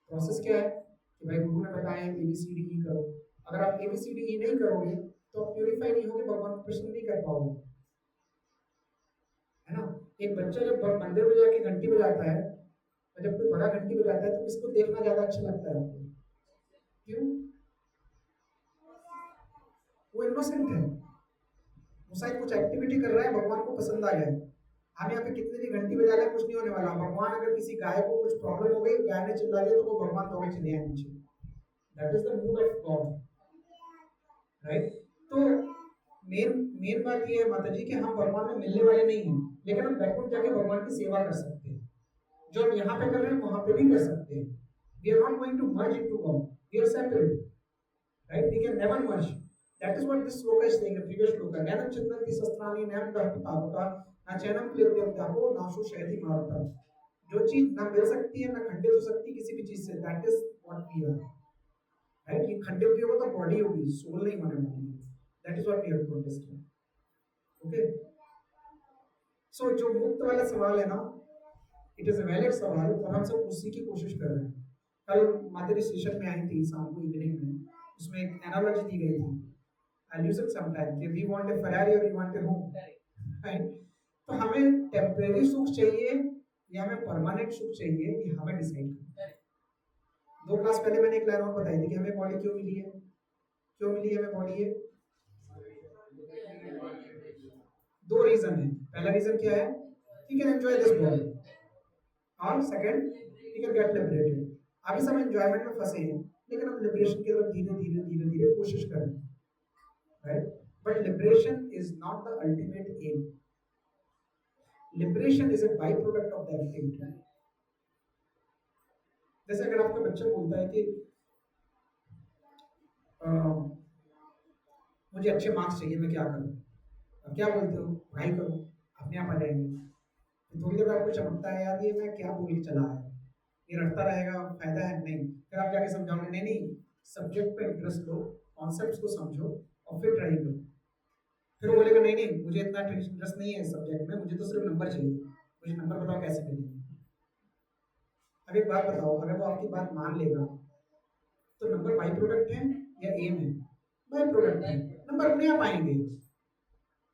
प्रोसेस क्या है कि भाई गुरु ने बताया है ABCDE करो। अगर आप ABCDE नहीं करोगे तो आप प्योरीफाई नहीं होगे, भगवान को प्रसन्न नहीं कर पाओगे, है ना? एक बच्चा जब मंदिर में जाके घंटी बजाता है, और जब कोई बड़ा घंटी बजाता है तो किसको देखना ज्यादा अच्छा लगता है आपको? क्यों? वो इनोसेंट है, वो शायद कुछ एक्टिविटी कर रहा है, भगवान को पसंद आ गया। हम यहाँ पे कितने भी घंटी बजा रहे हैं, कुछ नहीं होने वाला। भगवान अगर किसी गाय को कुछ प्रॉब्लम हो गई, गाय ने चिल्ला दिया, तो वो भगवान दौड़े चले आए नीचे। That is the mood off God, right? तो मेन बात ये है माता जी कि हम भगवान में मिलने वाले नहीं हैं, लेकिन हम बैकवर्ड जाके भगवान की सेवा कर सकते हैं। जो हम यहाँ पे कर रहे हैं वहां पे भी कर सकते हैं। We are not going to merge into God, we are separate, right? We can never merge. That is what this sloka is saying, the previous sloka. Nanam chindanti sastrani nam dharti pavaka, na chanam klityam tapo nasu shayati marata. जो चीज ना मिल सकती है ना खंडित हो सकती किसी भी चीज से, that is what we are, right. ये खंडित भी होगा तो बॉडी होगी, सोल नहीं होने वाली है। That is what we have to understand. Okay, so जो मुक्त वाला सवाल है ना, इट इज अ वैलिड सवाल और हम सब उसी की कोशिश कर रहे हैं। कल मातेरी सेशन में आई थी शाम को इवनिंग में, उसमें एक एनालॉजी दी गई थी, आई यूज इट समटाइम, कि वी वांट ए फरारी और we want a home, right. तो हमें टेम्परेरी सुख चाहिए या हमें परमानेंट सुख चाहिए, ये हमें डिसाइड करना है। 2 क्लास पहले मैंने एक लाइन और बताई थी कि हमें बॉडी क्यों मिली है, क्यों मिली है हमें बॉडी है। 2 रीजन है। पहला रीजन क्या है, we can enjoy this body, और second we can get liberated. अभी सब एंजॉयमेंट में फंसे हैं, लेकिन हम लिबरेशन की तरफ धीरे धीरे धीरे धीरे कोशिश कर रहे हैं, right. But liberation is not the ultimate aim, liberation is a by product of the activity. जैसे अगर आपका बच्चा बोलता है कि मुझे अच्छे मार्क्स चाहिए, मैं क्या करूं, अब क्या बोलते हो, पढ़ाई करो, अपने आप आ जाएंगे। तो थोड़ी देर आपको चमकता है, यार ये मैं क्या बोल के चला है, ये रटता रहेगा, फायदा है नहीं। फिर आप जाके समझाओगे, नहीं नहीं, सब्जेक्ट पे इंटरेस्ट लो, कॉन्सेप्ट्स को समझो और फिर ट्राई करो। फिर वो बोलेगा नहीं नहीं, मुझे इतना इंटरेस्ट नहीं है सब्जेक्ट में, मुझे तो सिर्फ नंबर चाहिए, मुझे नंबर बताओ कैसे मिलेंगे। अब एक बात बताओ, अगर वो आपकी बात मान लेगा तो नंबर बाई प्रोडक्ट है या एम है, बाई प्रोडक्ट है, नंबर अपने आप आएंगे।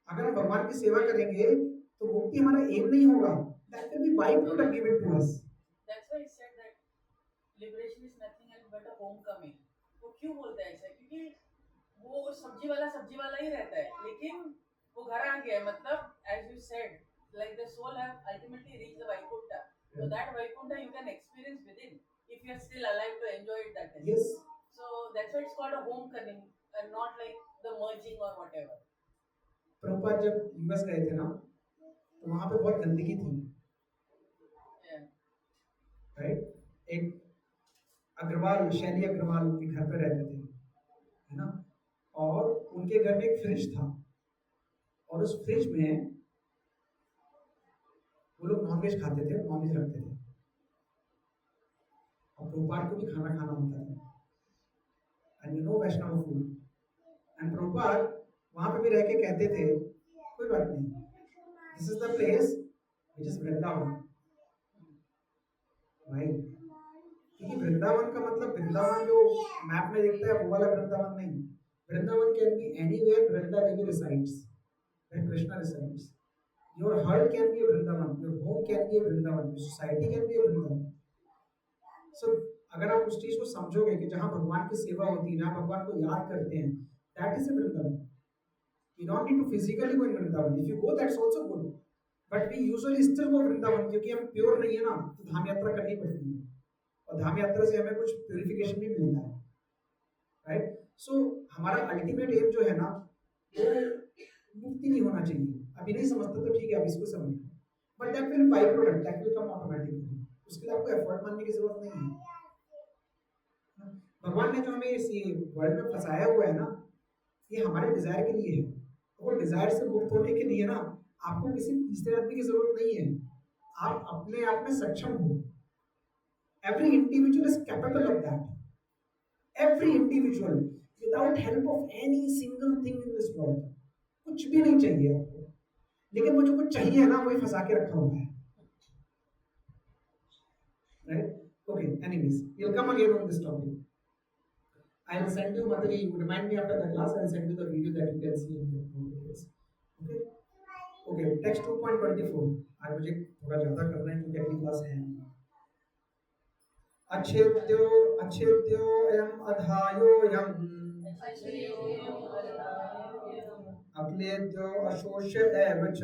अगर हम भगवान की सेवा करेंगे तो मुक्ति हमारा एम नहीं होगा, that will be by product given to us.
That's why I said that liberation is nothing else but a homecoming. वो क्यों बोलता है ऐसा, क्योंकि वो सब्जी वाला ही रहता है, लेकिन वो घर आ गया है, मतलब as you said, like the soul have ultimately reached the Vaikuntha. So that Vaikuntha you can experience within if you are still alive to enjoy it, that is.
Yes.
So that's why it's called a homecoming and not like the merging or whatever.
Prabhupada जब US गए थे ना, तो वहां पे बहुत गंदगी थी, राइट। एक अग्रवाल, शैली अग्रवाल के घर पे रहते थे, है ना, और उनके घर में एक फ्रिज था, और उस फ्रिज में वो लोग नॉनवेज खाते थे, नॉनवेज रखते थे, और प्रभुपाद को भी खाना खाना होता था, and you know Vaishnav food, and Prabhupada वहां पे भी रह के कहते थे कोई बात नहीं, this is the place which is Vrindavan, भाई। क्योंकि वृंदावन का मतलब वृंदावन जो मैप में दिखता है वो वाला वृंदावन नहीं, Vrindavan can be anywhere Vrinda Devi resides, where Krishna resides. Your heart can be Vrindavan, your home can be Vrindavan, your society can be Vrindavan. So अगर आप उस चीज को समझोगे कि जहाँ भगवान की सेवा होती है, जहाँ भगवान को याद करते हैं, that is a Vrindavan. You don't need to physically go in Vrindavan. If you go, that's also good. But we usually still go Vrindavan क्योंकि हम प्योर नहीं है ना, तो धाम यात्रा करनी पड़ती है, और धाम यात्रा से हमें कुछ प्योरिफिकेशन भी मिलता है, राइट। सो हमारा अल्टीमेट एम जो है ना, वो मुक्ति नहीं होना चाहिए। अभी नहीं समझते तो ठीक है, अब इसको समझ लो, but that will byproduct, that will come automatically, उसके लिए आपको एफर्ट मानने की जरूरत नहीं है। भगवान ने जो हमें इस वर्ल्ड में फंसाया हुआ है ना, ये हमारे डिजायर के लिए है। वो डिजायर से मुक्त होने के लिए ना, आपको किसी तीसरे आदमी की जरूरत नहीं है, आप अपने आप में सक्षम हो। Every individual is capable of that, every individual, without help of any single thing in this world. कुछ भी नहीं चाहिए आपको, लेकिन वो जो कुछ चाहिए ना, वही फंसा के रखा हुआ है, right. Okay, anyways, we'll come again on this topic. I will send you, Madhuri, you remind me after the class, I will send you the video that you can see in your videos. Okay? Okay, text 2.24. आज मुझे थोड़ा ज़्यादा करना है क्योंकि अगली class है। अच्छेद्यो अयम अधायो यम, अक्लेद्यो अशोष्य एव च,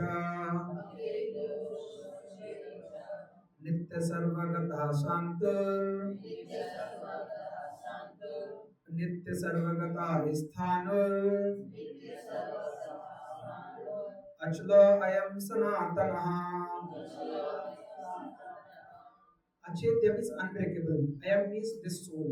नित्य सर्वगतः शांत, नित्य सर्वगता स्थान, अचल अयम सनातनः। Achedya means unbreakable. Ayam means this soul.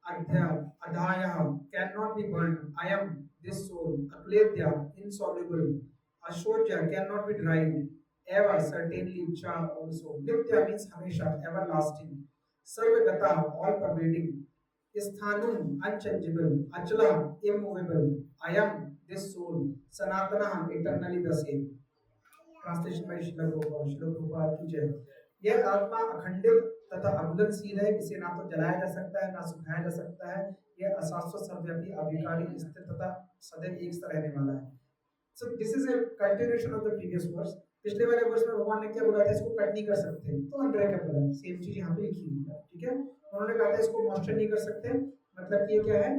Adhya, adhaya, cannot be burned. Ayam, this soul. Akledya, insoluble. Ashojya, cannot be dried. ever, certainly, cha also. Nitya means hamesha, everlasting. Sarvagata, all pervading. Sthanum, unchangeable. Achala, immovable. Ayam, this soul. Sanatana, eternally the same. Translation bye Srila Prabhupada की जय। यह आत्मा अखंडित तथा अवलंबनशील है, इसे ना तो जलाया जा सकता है ना सुखाया जा सकता है। यह अशाश्वत सर्वव्यापी अविकारी स्थिर तथा सदैव एक सा रहने वाला है। So this is a continuation of the previous verse. पिछले वाले वर्स में भगवान ने क्या बोला था, इसको कट नहीं कर सकते, तो अनब्रेकेबल है, सेम चीज यहाँ पे लिखी हुई है, ठीक है। उन्होंने कहा था इसको मॉइस्चर नहीं कर सकते, मतलब कि ये क्या है,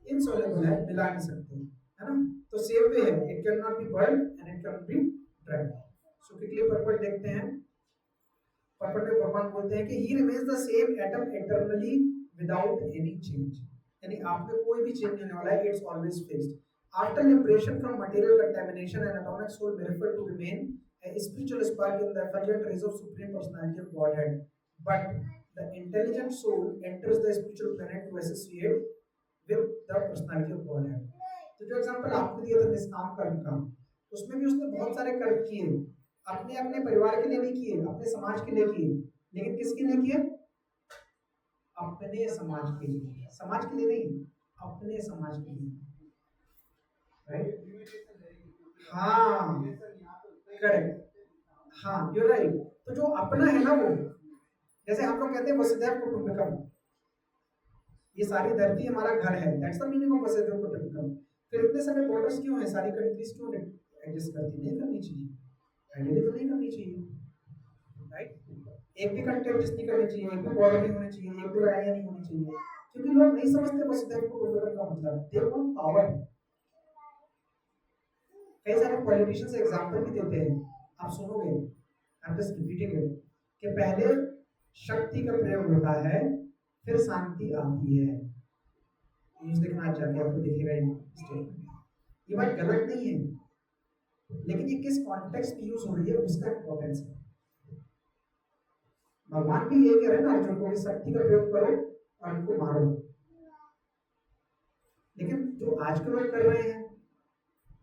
इनसॉल्युबल है, मिला नहीं सकते, है ना। तो सेम वे है, it can not be burn and it can be dry. So quickly purport देखते हैं। पर्पट में भगवान बोलते हैं कि he remains the same atom eternally without any change, यानी आप में कोई भी चेंज नहीं होने वाला है, it's always fixed. After liberation from material contamination, an atomic soul may refer to remain a spiritual spark in the effulgent rays of Supreme Personality of Godhead. But the intelligent soul enters the spiritual planet to associate with the Personality of Godhead. तो जो example आपने दिया था निष्काम कर्म का, उसमें भी उसने बहुत सारे कर्म किए, अपने अपने परिवार के लिए नहीं किए, अपने समाज के लिए किए, लेकिन किसके लिए किए, अपने समाज के लिए, समाज के लिए नहीं, अपने समाज के लिए, राइट। हाँ करेक्ट, हाँ यू राइट। तो जो अपना है ना वो, जैसे हम लोग कहते हैं वसुधैव कुटुंबकम, ये सारी धरती हमारा घर है, दैट्स द मीनिंग ऑफ वसुधैव कुटुंबकम। फिर इतने सारे बॉर्डर्स क्यों हैं, सारी कंट्रीज क्यों एडजस्ट करती, नहीं करनी चाहिए, आइडियली तो नहीं करनी चाहिए, राइट। एक भी कंट्री एडजस्ट नहीं करनी चाहिए, एक भी बॉर्डर नहीं होनी चाहिए, एक भी लड़ाइयाँ नहीं होनी चाहिए, क्योंकि लोग नहीं समझते वसुधैव कुटुंबकम का मतलब, दे वांट पावर। कई सारे पॉलिटिशियंस एग्जांपल भी देते हैं, आप सुनोगे, I am just repeating it, कि पहले शक्ति का प्रयोग होता है, फिर शांति आती है। न्यूज़ देखना चाहते हैं, आपको दिखेगा ये स्टेटमेंट, ये बात गलत नहीं है, लेकिन ये किस कॉन्टेक्स्ट में यूज हो रही है उसका इंपॉर्टेंस है। भगवान भी ये कह रहे हैं ना अर्जुन को कि शक्ति का प्रयोग करो और उनको मारो, लेकिन जो आज के लोग कर रहे हैं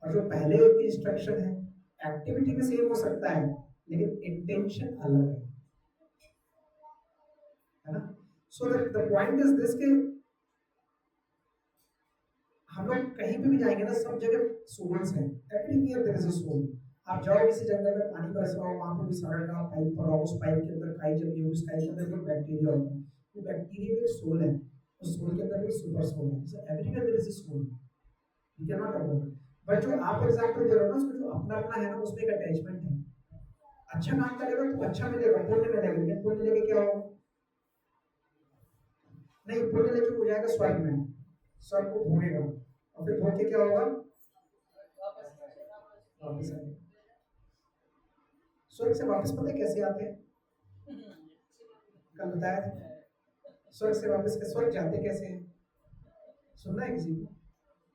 और जो पहले की इंस्ट्रक्शन है, एक्टिविटी में सेम हो सकता है लेकिन इंटेंशन अलग है ना। So the point is this कि हम लोग कहीं पे भी जाएंगे ना, सब जगह सोल्स हैं, everywhere there is a soul. आप जाओ किसी जंगल में, पानी बरस रहा हो, वहां पे भी सड़क का पाइप पड़ा हो, उस पाइप के अंदर खाई जमी हो, उस खाई के अंदर कोई बैक्टीरिया होता है, वो बैक्टीरिया भी एक सोल है, उस सोल के अंदर भी सुपर सोल है। So everywhere there is a soul, you can not avoid. But जो आप एग्जांपल दे रहे हो ना, उसमें जो अपना अपना है ना, उसमें एक अटैचमेंट है। अच्छा काम करेगा तो अच्छा मिलेगा, पुण्य मिलेगा, लेकिन पुण्य लेके क्या होगा, नहीं पुण्य लेके हो जाएगा स्वर्ग में, स्वर्ग को भोगेगा, और फिर भोग के क्या होगा, वापस आएगा। स्वर्ग से वापस पता है कैसे आते हैं, कल बताया था, स्वर्ग से वापस के स्वर्ग जाते कैसे हैं, सुनना है किसी को,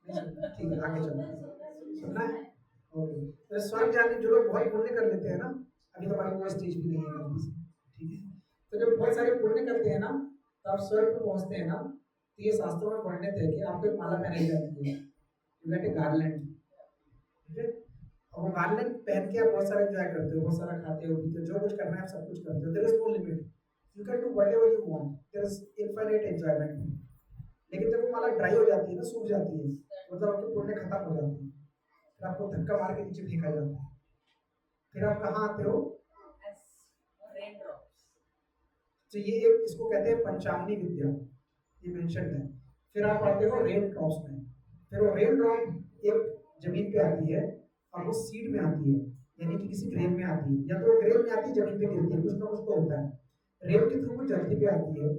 ठीक है आगे चलते, सुनना है, ओके। तो स्वर्ग जाने जो लोग बहुत पुण्य कर लेते हैं ना, अभी तो हमारी वो स्टेज भी नहीं है गलती से, ठीक है, तो जब बहुत सारे पुण्य करते हैं ना, तो आप स्वर्ग पे पहुंचते हैं ना, तो ये शास्त्रों में वर्णित है कि आपको एक माला पहनाई जाती है, यू गेट ए गार्लैंड, ठीक है, और वो गार्लैंड पहन के आप बहुत सारा एंजॉय करते हो, बहुत सारा खाते हो पीते हो, जो कुछ करना है आप सब कुछ करते हो, there is no limit, you can do whatever you want, there is infinite enjoyment. लेकिन जब वो माला ड्राई हो जाती है ना, सूख जाती है, मतलब आपके पुण्य खत्म हो जाते हैं, फिर आपको धक्का मार के नीचे फेंका जाता है, फिर आप कहाँ आते हो, तो ये एक इसको कहते हैं पंचांगनी विद्या, ये मेंशन है। फिर आप आते हो रेन ड्रॉप्स में, फिर वो रेन ड्रॉप एक जमीन पे आती है और वो सीड में आती है, यानी कि किसी ग्रेन में आती है, या तो वो ग्रेन में आती है जमीन पे गिरती है, कुछ ना कुछ तो होता है, रेन के थ्रू वो धरती पे आती है,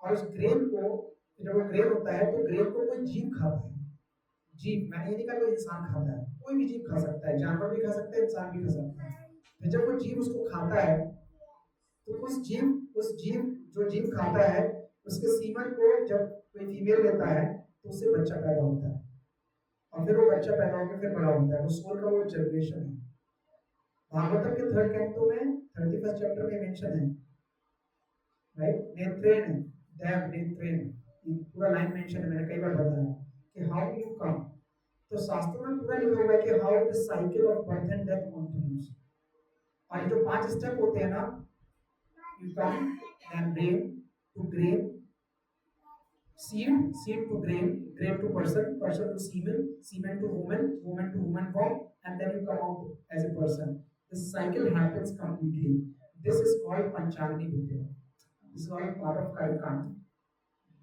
और उस ग्रेन को जब वो ग्रेन होता है तो ग्रेन को कोई जीव खाता है, जीव मैंने ये नहीं कहा कोई इंसान खाता है, कोई भी जीव खा सकता है, जानवर भी खा सकता है, इंसान भी खा सकता है। फिर जब वो जीव उसको खाता है तो उस जीव जो जीव खाता है उसके सीमन को जब कोई फीमेल लेता है तो उससे बच्चा पैदा होता है, और फिर वो बच्चा पैदा होकर फिर बड़ा होता है, वो सोल का वो जनरेशन है। भागवतम के 3rd कैंटो में 31st चैप्टर में मेंशन है, राइट, नेत्रेण देव नेत्रेण, पूरा लाइन मेंशन है, मैंने कई बार बताया कि हाउ यू कम, तो शास्त्रों में पूरा लिखा हुआ है कि how the cycle of birth and death continues, और ये जो 5 स्टेप होते हैं ना, you come then brain to grain, seed to grain to person to semen to woman form, and then you come out as a person. This cycle happens completely. This is called Panchagni Vidya. This is all part of Karmakant.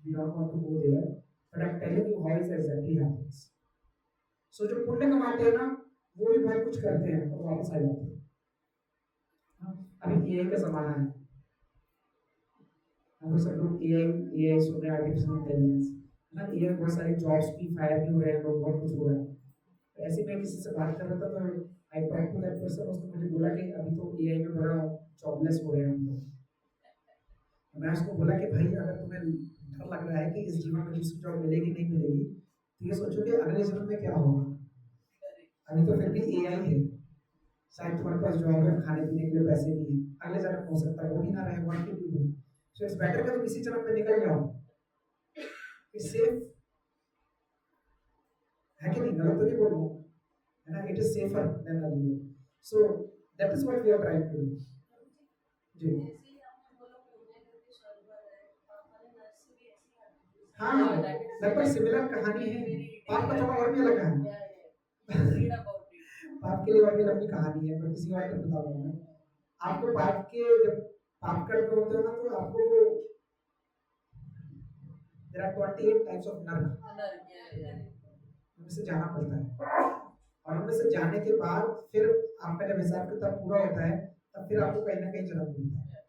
We don't want to go there, but I'm telling you how it exactly happens. So जो पुण्य कमाते हैं ना, वो भी बहुत कुछ करते हैं और वापस आ जाते हैं। अभी AI का जमाना है, हम लोग सब लोग AI सुन रहे हैं, आर्टिफिशियल इंटेलिजेंस है ना, AI बहुत सारी जॉब्स भी फायर भी हो रहे हैं, लोग बहुत कुछ हो रहा है। तो ऐसे मैं किसी से बात कर रहा था तो I talk to that person, उसने मुझे बोला कि अभी तो AI में बड़ा जॉबलेस हो रहे हैं हम लोग। मैं उसको बोला कि भाई अगर तुम्हें डर लग रहा है कि इस जीवन में दूसरी जॉब मिलेगी नहीं मिलेगी, तो ये सोचो कि अगले जीवन में क्या होगा। अभी तो फिर भी AI है, शायद तुम्हारे पास जॉब है, खाने पीने के लिए पैसे भी हैं, अगले जन्म हो सकता है वो भी ना रहे, what can you do. So it's better कि तुम इसी जन्म में निकल जाओ, इट्स सेफ है कि नहीं, गलत तो नहीं बोल रहा हूँ, है ना, it is safer than earlier. So that is what we are trying to do. जी हाँ, लगभग सिमिलर कहानी है। पाप का थोड़ा और भी अलग है, पाप के लिए और भी लंबी कहानी है, पर किसी और को बताऊंगा मैं आपको। पाप के जब पाप करते होते हो ना, तो आपको there are 28 types of नर्क, उनमें से जाना पड़ता है, और उनमें से जाने के बाद फिर आपका जब हिसाब किताब पूरा होता है, तब फिर आपको कहीं ना कहीं जन्म मिलता है।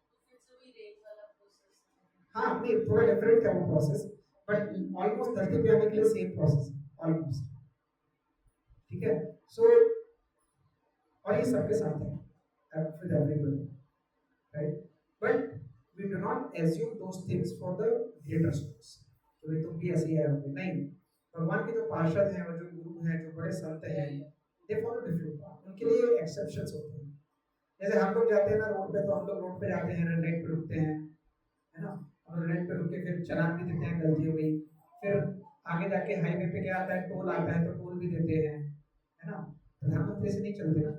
हाँ, नहीं थोड़ा डिफरेंट है वो प्रोसेस, बट ऑलमोस्ट धरती पे आने के लिए सेम प्रोसेस ऑलमोस्ट, ठीक है। सो और ये सबके साथ है with everybody, right, but we do not assume those things for the greater souls, तो तुम भी ऐसे ही है नहीं। भगवान के जो पार्षद हैं और जो गुरु हैं, जो बड़े संत हैं, दे फॉलो डिफरेंट पाथ, उनके लिए एक्सेप्शंस होते हैं। जैसे हम लोग जाते हैं ना रोड पे, तो हम लोग रोड पे जाते हैं, रेड लाइट पे रुकते हैं, है ना, और रेड लाइट पे रुक के फिर चलान भी देते हैं, गलती हो गई, फिर आगे जाके हाईवे पे क्या आता है, टोल आता है, तो टोल भी देते हैं, है ना। प्रधानमंत्री से नहीं चलते ना,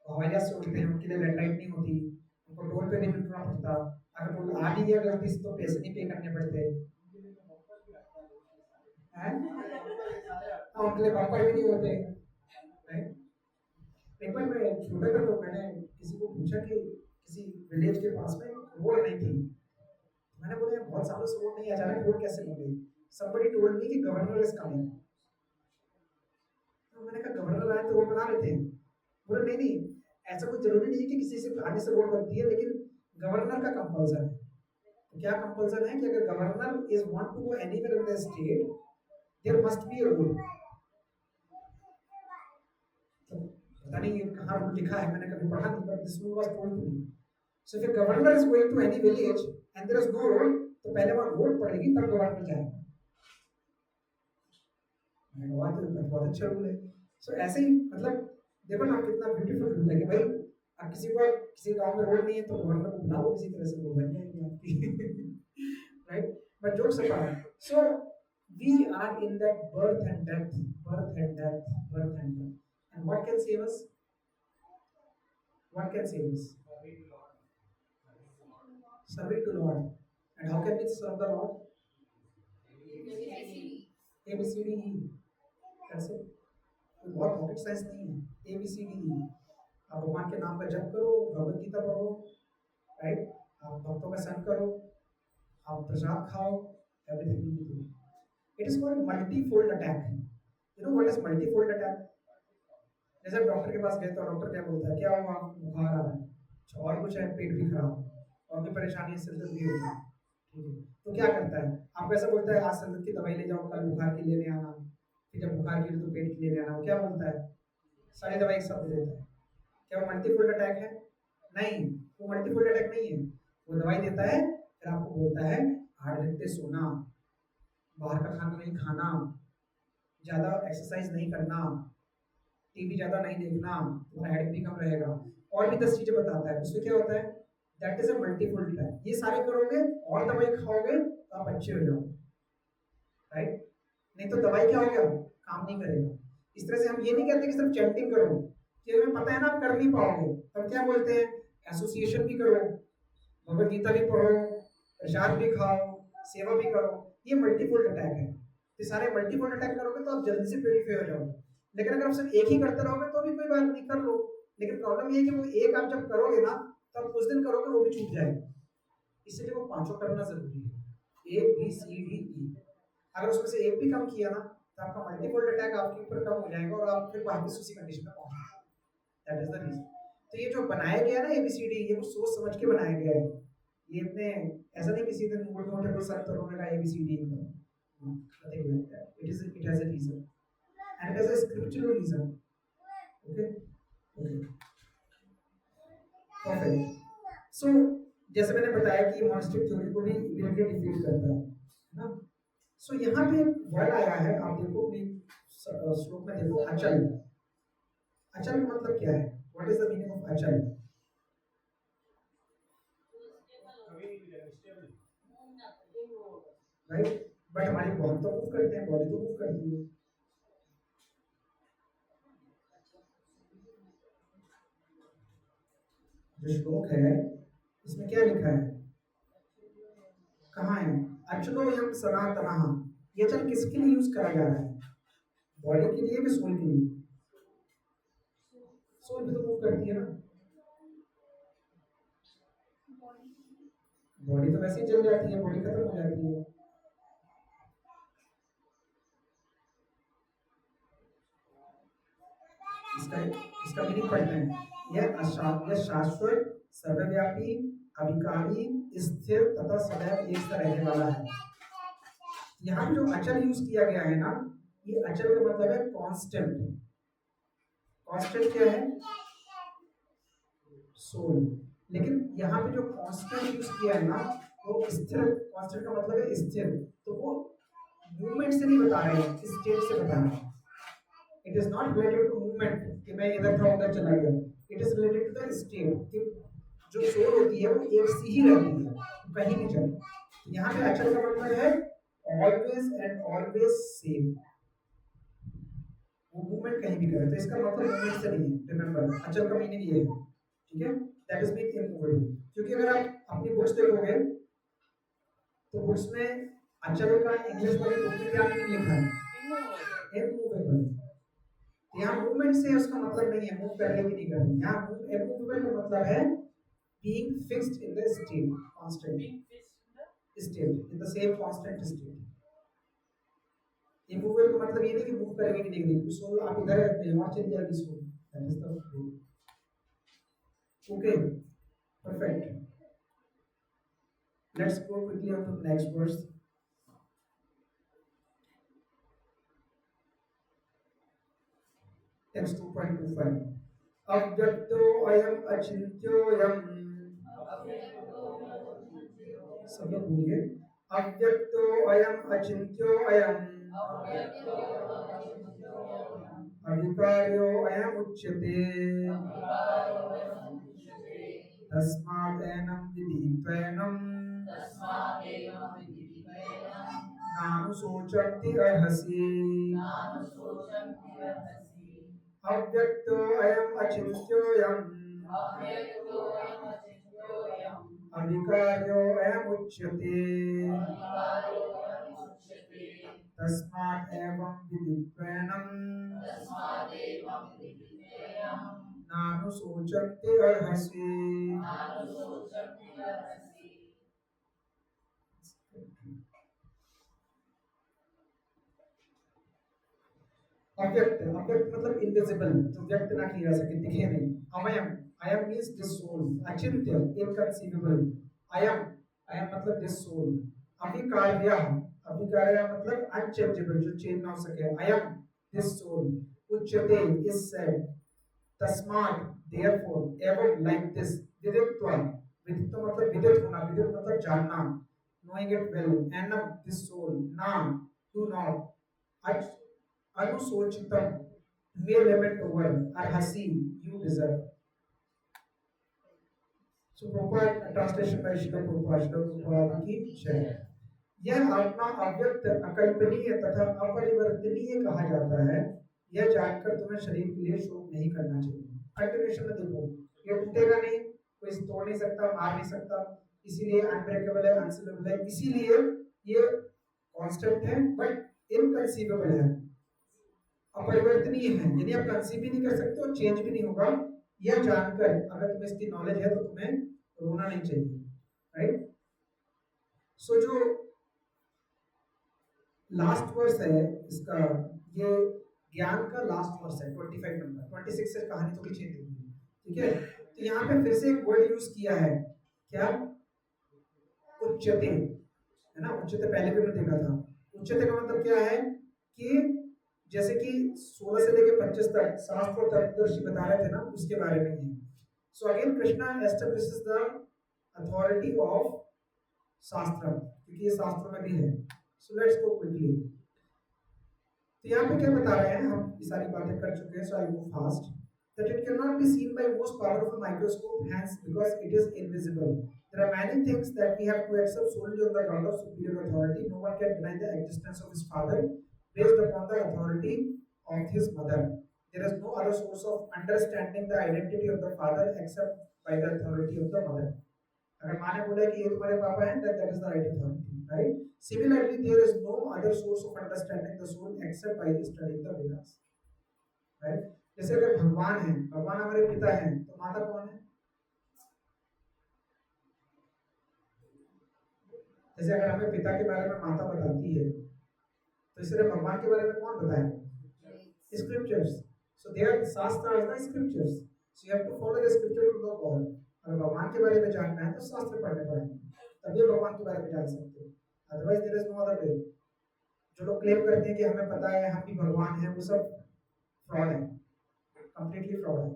हवाई जहाज से उठते हैं, उनके लिए रेड लाइट नहीं होती, उनको टोल पे नहीं रुकना पड़ता, अगर टोल आ भी गया गलती से तो पैसे नहीं पे करने पड़ते हैं, उनके लिए बम्पर भी नहीं होते, राइट। एक बार मैं छोटा था तो मैंने किसी को पूछा कि किसी विलेज के पास में रोड नहीं थी, मैंने बोला यार बहुत सालों से रोड नहीं, अचानक रोड कैसे बन गई। somebody told me कि गवर्नर इज कमिंग, तो मैंने कहा गवर्नर आए तो रोड बना लेते हैं। बोला नहीं नहीं, ऐसा कुछ जरूरी नहीं कि किसी से आने से रोड बनती है, लेकिन गवर्नर का कंपल्सन है। तो क्या कंपल्सन है कि अगर governor is want to go anywhere in the state, there must be a road. पता नहीं ये कहाँ रूल लिखा है, मैंने कभी पढ़ा नहीं, but this rule was told to me. So if a governor is going to any village and there is no road, तो पहले वहां रोड पड़ेगी तब गवर्नर जाएगा। मैंने कहा तो बहुत अच्छा रूल है। सो ऐसे ही मतलब देखो ना कितना ब्यूटीफुल रूल है कि भाई अब किसी गांव में रोड नहीं है तो गवर्नर को बुलाओ, किसी तरह से रोड बन जाएगी आपकी, right. But jokes apart, so we are in that birth and death, birth and death, birth and death. And what can save us? What can save us? Serving to Lord. And how can we serve the Lord? ABCDE. That's it. कोई बहुत rocket science नहीं है, ABCDE। आप भगवान के नाम का जप करो, भगवत गीता पढ़ो, राइट, आप भक्तों का संग करो, आप प्रसाद खाओ, everything will be good. It is called multi-fold attack. You know what is multi-fold attack? जैसे डॉक्टर के पास गए तो डॉक्टर क्या बोलता है, क्या हुआ, बुखार आ रहा है, और कुछ है, पेट भी खराब, और भी परेशानी, सिर दर्द भी होता है, ठीक है, तो क्या करता है, आपको ऐसा बोलता है आज सिर दर्द की दवाई ले जाओ, कल बुखार की लेने आना, फिर जब बुखार की तो पेट की लेने आना, वो क्या बोलता है, सारी दवाई एक साथ दे देता है। क्या वो मल्टीफोल्ड अटैक है? नहीं, वो मल्टीफोल्ड अटैक नहीं है। वो दवाई देता है, फिर आपको बोलता है 8 घंटे सोना, बाहर का खाना नहीं खाना, ज़्यादा एक्सरसाइज नहीं करना, टीवी ज़्यादा नहीं देखना, तुम्हारा हेडेक भी कम रहेगा, और भी 10 चीज़ें बताता है। उसमें क्या होता है, that is a multifold attack. ये सारे करोगे और दवाई खाओगे तो आप अच्छे हो जाओगे, राइट। नहीं तो दवाई क्या हो गया, काम नहीं करेगा। इस तरह से हम ये नहीं कहते कि सिर्फ चैंटिंग करो कि कि तुम्हें पता है ना आप कर नहीं पाओगे, तब क्या बोलते हैं, एसोसिएशन भी करो, भगवत गीता भी पढ़ो, प्रसाद भी खाओ, सेवा भी करो। ये मल्टीफोल्ड अटैक है। ये सारे मल्टीफोल्ड अटैक करोगे तो आप जल्दी से प्योरीफाई हो जाओगे। लेकिन अगर आप सिर्फ एक ही करते रहोगे तो भी कोई बात नहीं, कर लो। लेकिन प्रॉब्लम ये है कि वो एक आप जब करोगे ना, तब उस दिन करोगे वो भी छूट जाएगा। इसलिए वो पांचों करना जरूरी है, A B C D E. अगर उसमें से एक भी कम किया ना, तो आपका मल्टीपल अटैक आपके ऊपर कम हो जाएगा और आप फिर वापस उसी कंडीशन में पहुंचेंगे। That is the reason. तो ये जो बनाया गया है ना एबीसीडी, ये कुछ सोच समझ के बनाया गया है। ये इतने ऐसा नहीं किसी दिन मोटे मोटे को सर तो का ABCD nothing like that. It has a reason and it has a scriptural reason. Okay, okay, perfect. So जैसे मैंने बताया कि मोनास्टिक थ्योरी को भी इमीडिएटली डिफीट करता है ना। सो यहाँ पे वर्ड आया है, आप देखो अपनी श्लोक में देखो, अचल। अचल का मतलब क्या है? What is the meaning of अचल? राइट, बट हमारी बहुत तो मूव करते हैं, बॉडी तो मूव करती है। जो श्लोक है इसमें क्या लिखा है, कहाँ है? अचलो यम सनातनः। ये अचल किसके लिए यूज करा जा रहा है? बॉडी के लिए भी, सोल के लिए? सोल भी तो मूव करती है ना। बॉडी तो वैसे ही चल जाती है, बॉडी खत्म हो जाती है। इसका मीनिंग पढ़ते हैं। यह शाश्वत, सर्वव्यापी, अभिकारी, स्थिर तथा सदैव एक सा रहने वाला है। यहाँ पे जो अचल यूज किया गया है ना, ये अचल का मतलब है कांस्टेंट। कांस्टेंट क्या है? सोल। लेकिन यहाँ पे जो कांस्टेंट यूज किया है ना, वो स्थिर। कांस्टेंट का मतलब है स्थिर, तो वो मूवमेंट से नहीं बता रहे हैं, स्टेट से बता रहे हैं। It is not related to movement कि मैं इधर था उधर चला गया। It is related to the state कि जो सोल होती है वो एक सी ही रहती है, कहीं नहीं चलती। यहाँ पे अचल का मतलब है ऑलवेज एंड ऑलवेज सेम। वो मूवमेंट कहीं भी करे, तो इसका मतलब मूवमेंट से नहीं है। रिमेंबर, अचल का मीनिंग ये है, ठीक है? That is mean immovable. क्योंकि अगर आप अपनी बुक्स देखोगे तो बुक्स में अचल का इंग्लिश वाली बुक में क्या मीनिंग लिखा है? इमूवेबल। यहाँ मूवमेंट से उसका मतलब नहीं है मूव करने की, नहीं करनी। यहाँ इमूवेबल का मतलब है being fixed in the state, constant state, in the same constant state. Immovable का मतलब ये नहीं कि मूव करेंगे कि नहीं करेंगे। सोल आप इधर है, कहीं और चली जाएगी soul. That is the way. Okay, perfect. Let's go quickly on to the next verse. Text 2.25. अव्यक्तो अयम अचिन्त्योऽयम्। सब लोग बोलिए, अव्यक्तो अयम अचिन्त्यो अयम, अविकार्यो अयम उच्यते, तस्मादेनं विदित्वैनं नानुशोचन्ति अर्हसि। अव्यक्तो अयम अचिन्त्योऽयम्, अविकार्यो अयम उच्यते, तस्मात् एवं विदित्वैनं नानुशोचन्ति अर्हसि। अव्यक्त, अव्यक्त मतलब इनविजिबल, जो व्यक्त ना किया जा सके, दिखे नहीं। अवयम, अयम means this soul. Achintya, inconceivable. अयम, अयम मतलब दिस सोल। अविकार्य, अविकार्य मतलब अनचेंजेबल, जो चेंज ना हो सके। अयम दिस सोल। उच्यते इज सेड। तस्मात् therefore, एवं लाइक दिस। विदित्व, विदित्व मतलब विदित होना, विदित मतलब जानना, knowing it well. एनम दिस सोल, ना do not। अनुशोचितम, mere lament over, अर्हसि you deserve. So proper translation by Srila Prabhupada की जय। यह आत्मा अव्यक्त, अकल्पनीय तथा अपरिवर्तनीय कहा जाता है। यह जानकर तुम्हें शरीर के लिए शोक नहीं करना चाहिए। कंटिन्यूएशन में देखो, ये टूटेगा नहीं, कोई तोड़ नहीं सकता, मार नहीं सकता, इसीलिए अनब्रेकेबल है, अनसेलेबल है, इसीलिए ये कांस्टेंट है बट इनकंसीवेबल है, अपरिवर्तनीय है, यानी आप कंसीव भी नहीं कर सकते और चेंज भी नहीं होगा। यह जानकर अगर तुम्हें इसकी नॉलेज है तो तुम्हें रोना नहीं चाहिए, राइट। सो जो लास्ट वर्स है इसका, ये ज्ञान का लास्ट वर्स है 25 नंबर, 26 से कहानी थोड़ी चेंज होगी, ठीक है। तो यहाँ पे फिर से एक वर्ड यूज किया है, क्या, उच्चते, है ना। उच्चते पहले भी मैंने देखा था। उच्चते का मतलब क्या है कि जैसे कि 16 से लेकर 25 तक शास्त्र और तत्वदर्शी बता रहे थे ना, उसके बारे में ही। So again Krishna establishes the authority of shastra, क्योंकि ये शास्त्रों में भी है। So let's go quickly. तो यहाँ पे क्या बता रहे हैं, हम ये सारी बातें कर चुके हैं, so I go fast. That it cannot be seen by most powerful microscope, hence because it is invisible. There are many things that we have to accept solely on the ground of superior authority. No one can deny the existence of his father based upon the authority of his mother. There is no other source of understanding the identity of the father except by the authority of the mother. अगर माँ ने बोला कि ये तुम्हारे पापा हैं, that is the right authority, right? Similarly, there is no other source of understanding the soul except by studying the Vedas, right? जैसे अगर भगवान है, भगवान हमारे पिता हैं, तो माता कौन है? जैसे अगर हमें पिता के बारे में माता बताती है, तो इस तरह भगवान के बारे में कौन बताएगा? Scriptures. So they are shastra are the scriptures, so you have to follow the scripture to know God. अगर भगवान के बारे में जानना है तो शास्त्र पढ़ने पड़ेंगे, तभी भगवान के बारे में जान सकते हैं, otherwise there is no other way. जो लोग क्लेम करते हैं कि हमें पता है, हम भी भगवान हैं, वो सब फ्रॉड है, कंप्लीटली फ्रॉड है,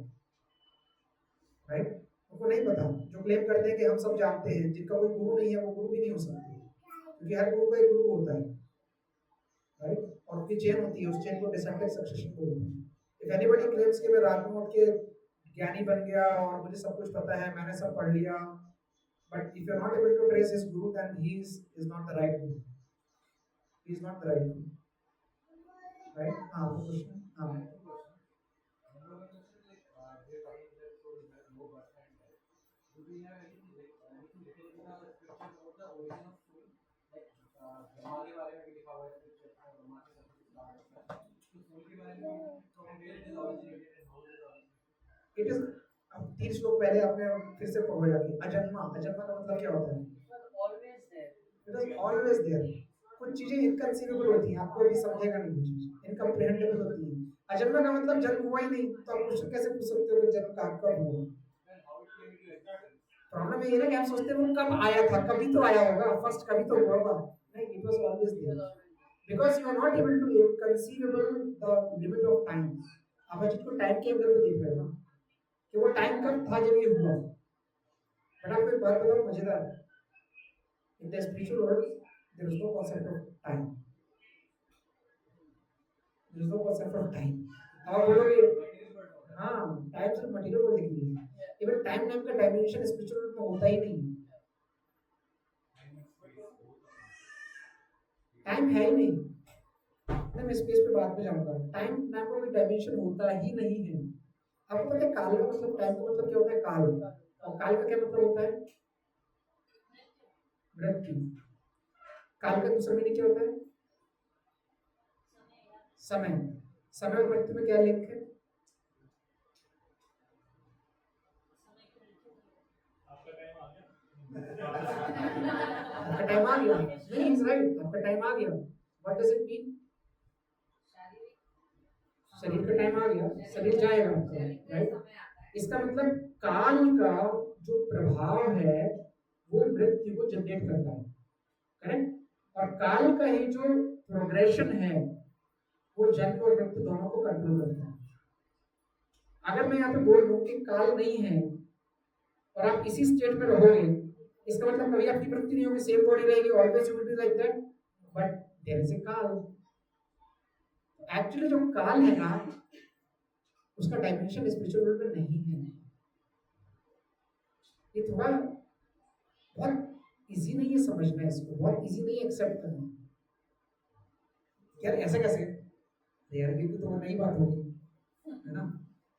राइट। उनको नहीं पता, जो क्लेम करते हैं कि हम सब जानते हैं, जिनका कोई गुरु नहीं है वो गुरु भी नहीं हो सकते, क्योंकि हर गुरु का एक गुरु होता है, राइट। और उसकी चेन होती है, उस चेन को डिसेंडिंग सक्सेशन बोलते हैं। इफ एनीबॉडी क्लेम्स कि मैं रात में उठ के ज्ञानी बन गया और मुझे सब कुछ पता है, मैंने सब पढ़ लिया, but if you are not able to trace his guru, then he is not the right guru, he is not the right guru, right. हाँ, तो क्वेश्चन, हाँ, इट इज, अब 3 श्लोक पहले आपने फिर से पढ़ो जाके, अजन्मा, अजन्मा का मतलब क्या होता है? It is always there. कुछ चीजें इनकंसीवेबल होती हैं, आपको अभी समझेगा नहीं, कुछ चीज इनकम्प्रिहेंडेबल होती है। अजन्मा का मतलब जन्म हुआ ही नहीं, तो आप क्वेश्चन कैसे पूछ सकते हो कि जन्म कब हुआ? प्रॉब्लम ये है कि आप सोचते हो कब आया था, कभी तो आया होगा, फर्स्ट कभी तो हुआ होगा, नहीं, it was always there, because you are not able to conceivable the limit of time. आप आज को टाइम के एंगल पे देख रहे हो ना, कि वो टाइम कब था जब ये हुआ। बट आपको एक बात बताऊं मजेदार, in the spiritual world there is no concept of time, there is no concept of time. आप बोलोगे हाँ, टाइम सिर्फ मटेरियल वर्ल्ड के लिए, इवन टाइम नाम का डायमेंशन स्पिरिचुअल वर्ल्ड में होता ही नहीं, टाइम है ही नहीं। मैं स्पेस पे बाद में जाऊंगा, टाइम नाम का कोई डायमेंशन होता ही नहीं है। आपको पता है काल का मतलब, टाइम का मतलब क्या होता है? काल, और काल का क्या मतलब होता है? मृत्यु। काल का दूसरा मीनिंग क्या होता है? समय। समय और मृत्यु में क्या लिंक है? आपका टाइम आ गया, नहीं इज राइट, आपका टाइम आ गया। What does it mean? शरीर का टाइम आ गया, शरीर जाएगा, राइट। इसका मतलब काल का जो प्रभाव है वो मृत्यु को जनरेट करता है, करेक्ट। और काल का ही जो प्रोग्रेशन है वो जन्म और मृत्यु दोनों को कंट्रोल करता है। अगर मैं यहाँ पे बोल दूं कि काल नहीं है और आप इसी स्टेट में रहोगे, इसका मतलब कभी आपकी मृत्यु नहीं होगी, सेम बॉडी रहेगी, always you will be like that, but there is a kaal. Actually जो काल है ना, उसका डायमेंशन स्पिरिचुअल वर्ल्ड में नहीं है। ये थोड़ा बहुत इजी नहीं है समझना, इसको बहुत इजी नहीं एक्सेप्ट करना। यार ऐसा कैसे? यार ये तो नई बात होगी, है ना,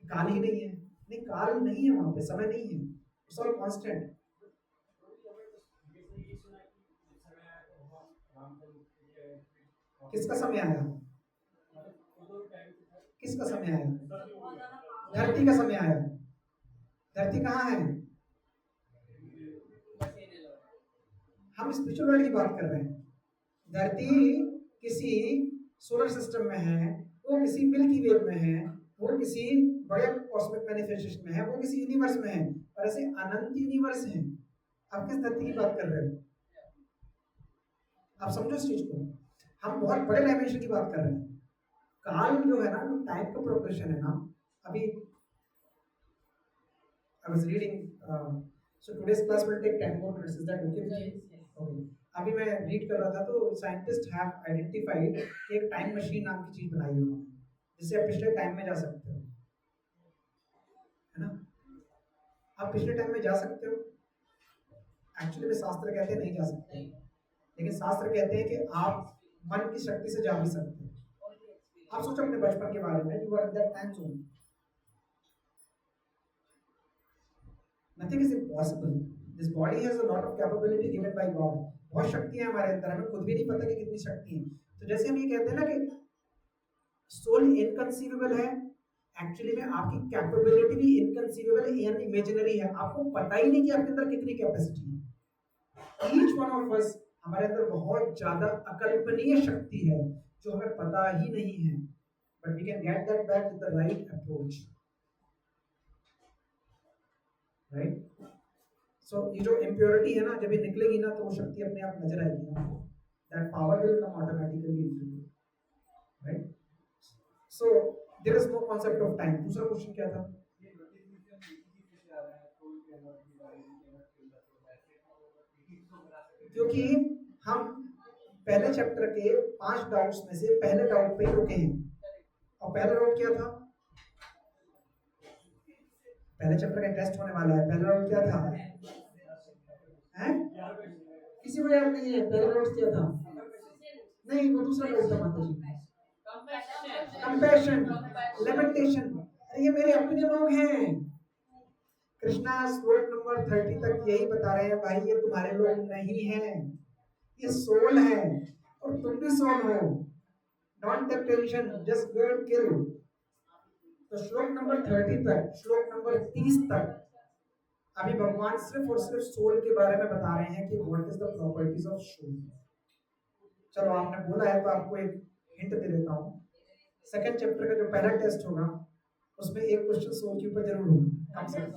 काल ही नहीं है, नहीं, काल नहीं है वहां पे, समय नहीं है, इट्स ऑल कांस्टेंट। किसका समय आया? किसका समय आया?
बहुत ज्यादा पावर
धरती का समय आया। धरती कहाँ है? हम स्पिरिचुअल वर्ल्ड की बात कर रहे हैं। धरती किसी सोलर सिस्टम में है, वो किसी मिल्की वे में है, वो किसी बड़े कॉस्मिक मैनिफेस्टेशन में है, वो किसी यूनिवर्स में है, और ऐसे अनंत यूनिवर्स हैं। आप किस धरती की बात कर रहे हो? आप समझो इस चीज को, हम बहुत बड़े डायमेंशन की बात कर रहे हैं। काल जो है ना, वो टाइम का प्रोग्रेशन है ना। अभी I was reading, so today's class will take 10 more minutes, is that okay? Okay, अभी मैं रीड कर रहा था तो साइंटिस्ट हैव आइडेंटिफाइड कि एक टाइम मशीन नाम की चीज बनाई है उन्होंने, जिससे आप पिछले टाइम में जा सकते हो, है ना? आप पिछले टाइम में जा सकते हो? एक्चुअली में शास्त्र कहते हैं नहीं जा सकते, लेकिन शास्त्र कहते हैं कि आप मन की शक्ति से जा भी सकते हो। आप सोचो अपने बचपन के बारे में, you are in that time zone, nothing is impossible. This body has a lot of capability given by God. बहुत शक्तियां हमारे अंदर, हमें खुद भी नहीं पता कि कितनी शक्ति है। तो जैसे हम ये कहते हैं ना कि सोल इनकंसीवेबल है, एक्चुअली में आपकी कैपेबिलिटी भी इनकंसीवेबल एंड इमेजिनरी है। आपको पता ही नहीं कि आपके अंदर कितनी कैपेसिटी है। ईच वन ऑफ अस, हमारे अंदर बहुत ज्यादा अकल्पनीय शक्ति है जो हमें पता ही नहीं है, but we can get that back with the right approach, right? So ये जो इम्प्योरिटी है ना, जब ये निकलेगी ना तो वो शक्ति अपने आप नजर आएगी ना, that power will come automatically into you, right? So there is no concept of time. दूसरा क्वेश्चन क्या था? क्योंकि हम पहले चैप्टर के 5 डाउट्स में से पहले डाउट पे ही रुके हैं, और पहला डाउट क्या था? पहले चैप्टर का टेस्ट होने वाला है, पहला डाउट क्या था? हैं? किसी को याद नहीं है पहला डाउट क्या था? नहीं, वो दूसरा डाउट था माता जी। Compassion, lamentation. ये मेरे अपने लोग हैं। कृष्णा श्लोक नंबर 30 तक यही बता रहे हैं, भाई ये तुम्हारे लोग नहीं हैं, ये सोल है, और तुम भी सोल हो। Don't take tension, just go and kill. तो श्लोक नंबर 30 तक, श्लोक नंबर 30 तक अभी भगवान सिर्फ और सिर्फ सोल के बारे में बता रहे हैं कि what is the properties of soul. चलो आपने बोला है तो आपको एक हिंट दे देता हूँ। सेकंड चैप्टर का जो पहला टेस्ट होगा उसमें एक क्वेश्चन सोल के ऊपर जरूर होगा, कम से कम।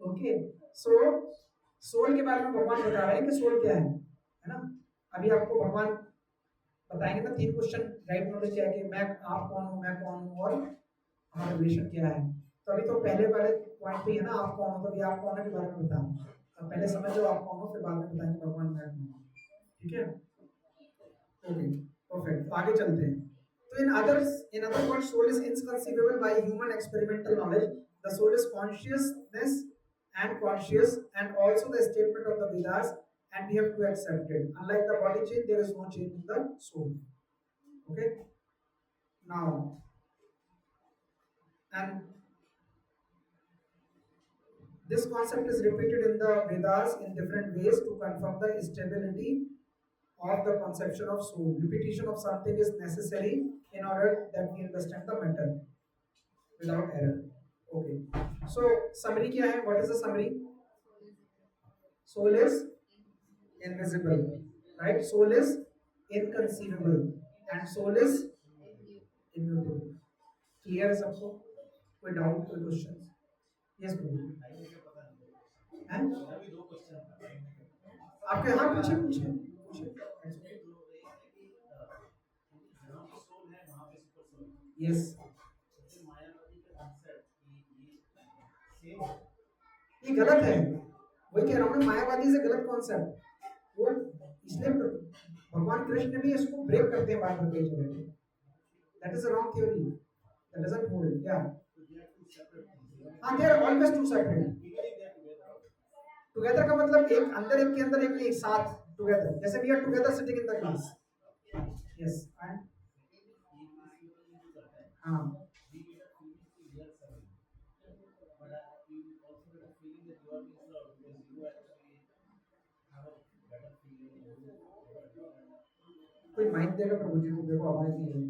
ओके, सो सोल के बारे में भगवान बता रहे हैं कि सोल क्या है ना? अभी आपको भगवान बताएंगे ना 3 क्वेश्चन, राइट नॉलेज क्या है, कि मैं, आप कौन हो, मैं कौन हूँ, और हमारा रिलेशन क्या है। तो अभी तो पहले वाले पॉइंट पे है ना, आप कौन हो, तो अभी आप कौन है के बारे में बताओ। अब पहले समझो आप कौन हो, फिर बाद में बताएंगे भगवान मैं कौन हूँ, ठीक है? Okay, perfect. तो आगे चलते हैं। तो in other words, soul is inconceivable by human experimental knowledge. The soul is consciousness and conscious, and also the statement of the Vedas, and we have to accept it. Unlike the body change, there is no change in the soul. Okay. Now, and this concept is repeated in the Vedas in different ways to confirm the stability of the conception of soul. Repetition of something is necessary in order that we understand the matter without error. Okay. So summary क्या है? What is the summary? Soul is invisible, right? Soul is inconceivable, and soul is immutable. Clear है सबको? कोई doubt, कोई question? Yes, bro. हैं? आपके हाँ पूछे पूछे पूछे। Yes. ये गलत है, वही कह रहा हूँ मैं, मायावादी से गलत कॉन्सेप्ट वो, इसलिए भगवान कृष्ण भी इसको ब्रेक करते हैं बार बार कई जगह पे। That is a wrong theory, that doesn't hold. या हाँ, they are always two separate. Together का मतलब एक अंदर, एक के अंदर, एक नहीं, साथ, टुगेदर। जैसे we are together sitting in the class. Yes, and mic देगा प्रभु जी को, देखो आवाज नहीं है,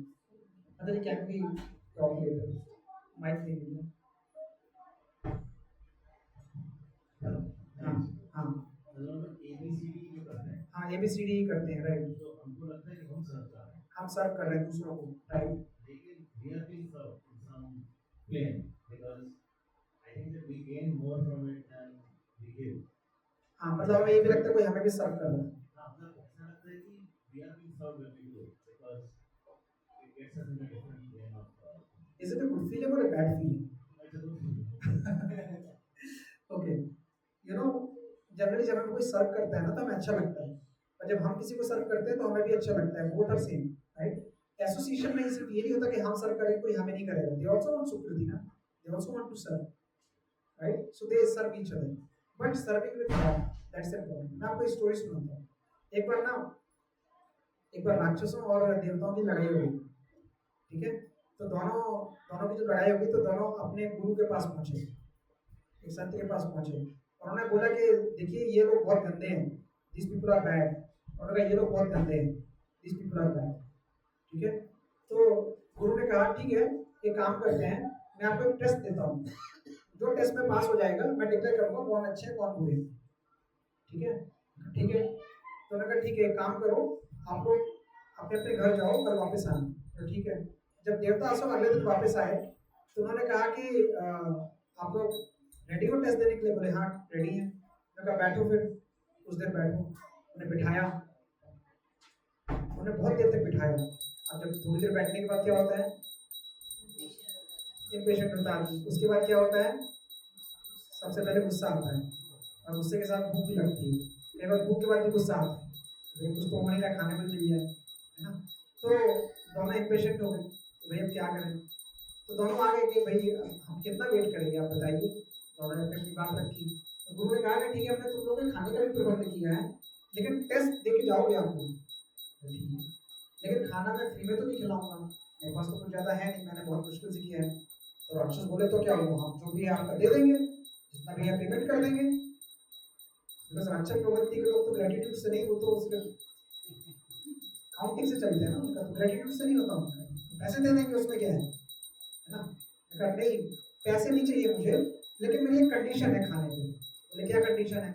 मतलब can be talk later, mic दे दीजिए। हाँ हाँ हाँ, ABCD ही करते हैं, राइट।
तो हमको लगता है कि हम सर्व कर रहे हैं,
हम सर्व कर रहे हैं दूसरों को, राइट।
लेकिन we are being served in some plane because I think that we gain more from it than we give.
हाँ, मतलब हमें ये भी लगता है कोई हमें भी सर्व कर रहा है।
हाँ, मतलब ऐसा लगता है कि we are being served when we do it because it gets us in a different plane of.
Is it a good feeling or a bad feeling?
It's a good feeling.
Okay, you know, generally जब हमें कोई सर्व करता है ना तो हमें अच्छा लगता है, और जब हम किसी को सर्व करते हैं तो हमें भी अच्छा लगता है, both are same, right. Association में सिर्फ ये नहीं होता कि हम सर्व करें कोई हमें नहीं करेगा, दे आल्सो वांट सुकृति ना, they also want to serve, right. So they serve each other, but serving with God, that's important. मैं आपको एक स्टोरी सुनाता हूँ। एक बार राक्षसों और देवताओं की लड़ाई हो गई, ठीक है। तो दोनों की जो लड़ाई हो गई तो दोनों अपने गुरु के पास पहुंचे, एक संत के पास पहुंचे, और उन्होंने बोला कि देखिए ये लोग बहुत गंदे हैं, दिस पीपल आर बैड। उन्होंने कहा ये लोग बहुत गंदे हैं, दिस पीपल आर बैड, ठीक है। तो गुरु ने कहा ठीक है, एक काम करते हैं, मैं आपको एक टेस्ट देता हूँ, जो टेस्ट में पास हो जाएगा मैं डिक्लेयर करूंगा कौन अच्छे हैं कौन बुरे, ठीक है। ठीक है, तो उन्होंने कहा ठीक है, एक काम करो, आप लोग अपने अपने घर जाओ, कल वापस आना। तो ठीक है, जब देवता सब अगले दिन वापस आए तो उन्होंने कहा कि आप लोग रेडी हो टेस्ट देने के लिए? बोले हाँ रेडी है। उन्होंने कहा बैठो, फिर उस दिन बैठो। उन्हें बिठाया, उन्हें बहुत देर तक बिठाया। अब जब थोड़ी देर बैठने के बाद क्या होता है, इम्पेशेंट होता है। उसके बाद क्या होता है, सबसे पहले गुस्सा आता है, और गुस्से के साथ भूख भी लगती है, कई बार भूख के बाद भी गुस्सा आता है, तो कुछ तो होने का खाने में मिल जाए, है ना। तो दोनों इम्पेशेंट हो गए, तो भाई अब क्या करें। तो दोनों आ गए कि भाई हम कितना वेट करेंगे, आप बताइए। दोनों ने अपनी बात रखी। तो गुरु ने कहा कि ठीक है, हमने तुम लोगों के खाने का भी प्रबंध किया है, लेकिन टेस्ट दे के जाओगे आप लोग, लेकिन खाना मैं फ्री में तो नहीं खिलाऊंगा, मेरे पास तो कुछ ज़्यादा है नहीं, मैंने बहुत मुश्किल से किया है। तो राक्षस बोले तो क्या हुआ, हम जो भी है आपका दे देंगे, जितना भी है पेमेंट कर देंगे। बस राक्षस प्रवृत्ति के लोग तो ग्रेटिट्यूड से नहीं, वो तो उसके काउंटिंग से चलते हैं ना, उनका तो ग्रेटिट्यूड से नहीं होता उनका, पैसे दे देंगे उसमें क्या है ना। नहीं, पैसे नहीं चाहिए मुझे, लेकिन मेरी एक कंडीशन है खाने की। बोले क्या कंडीशन है,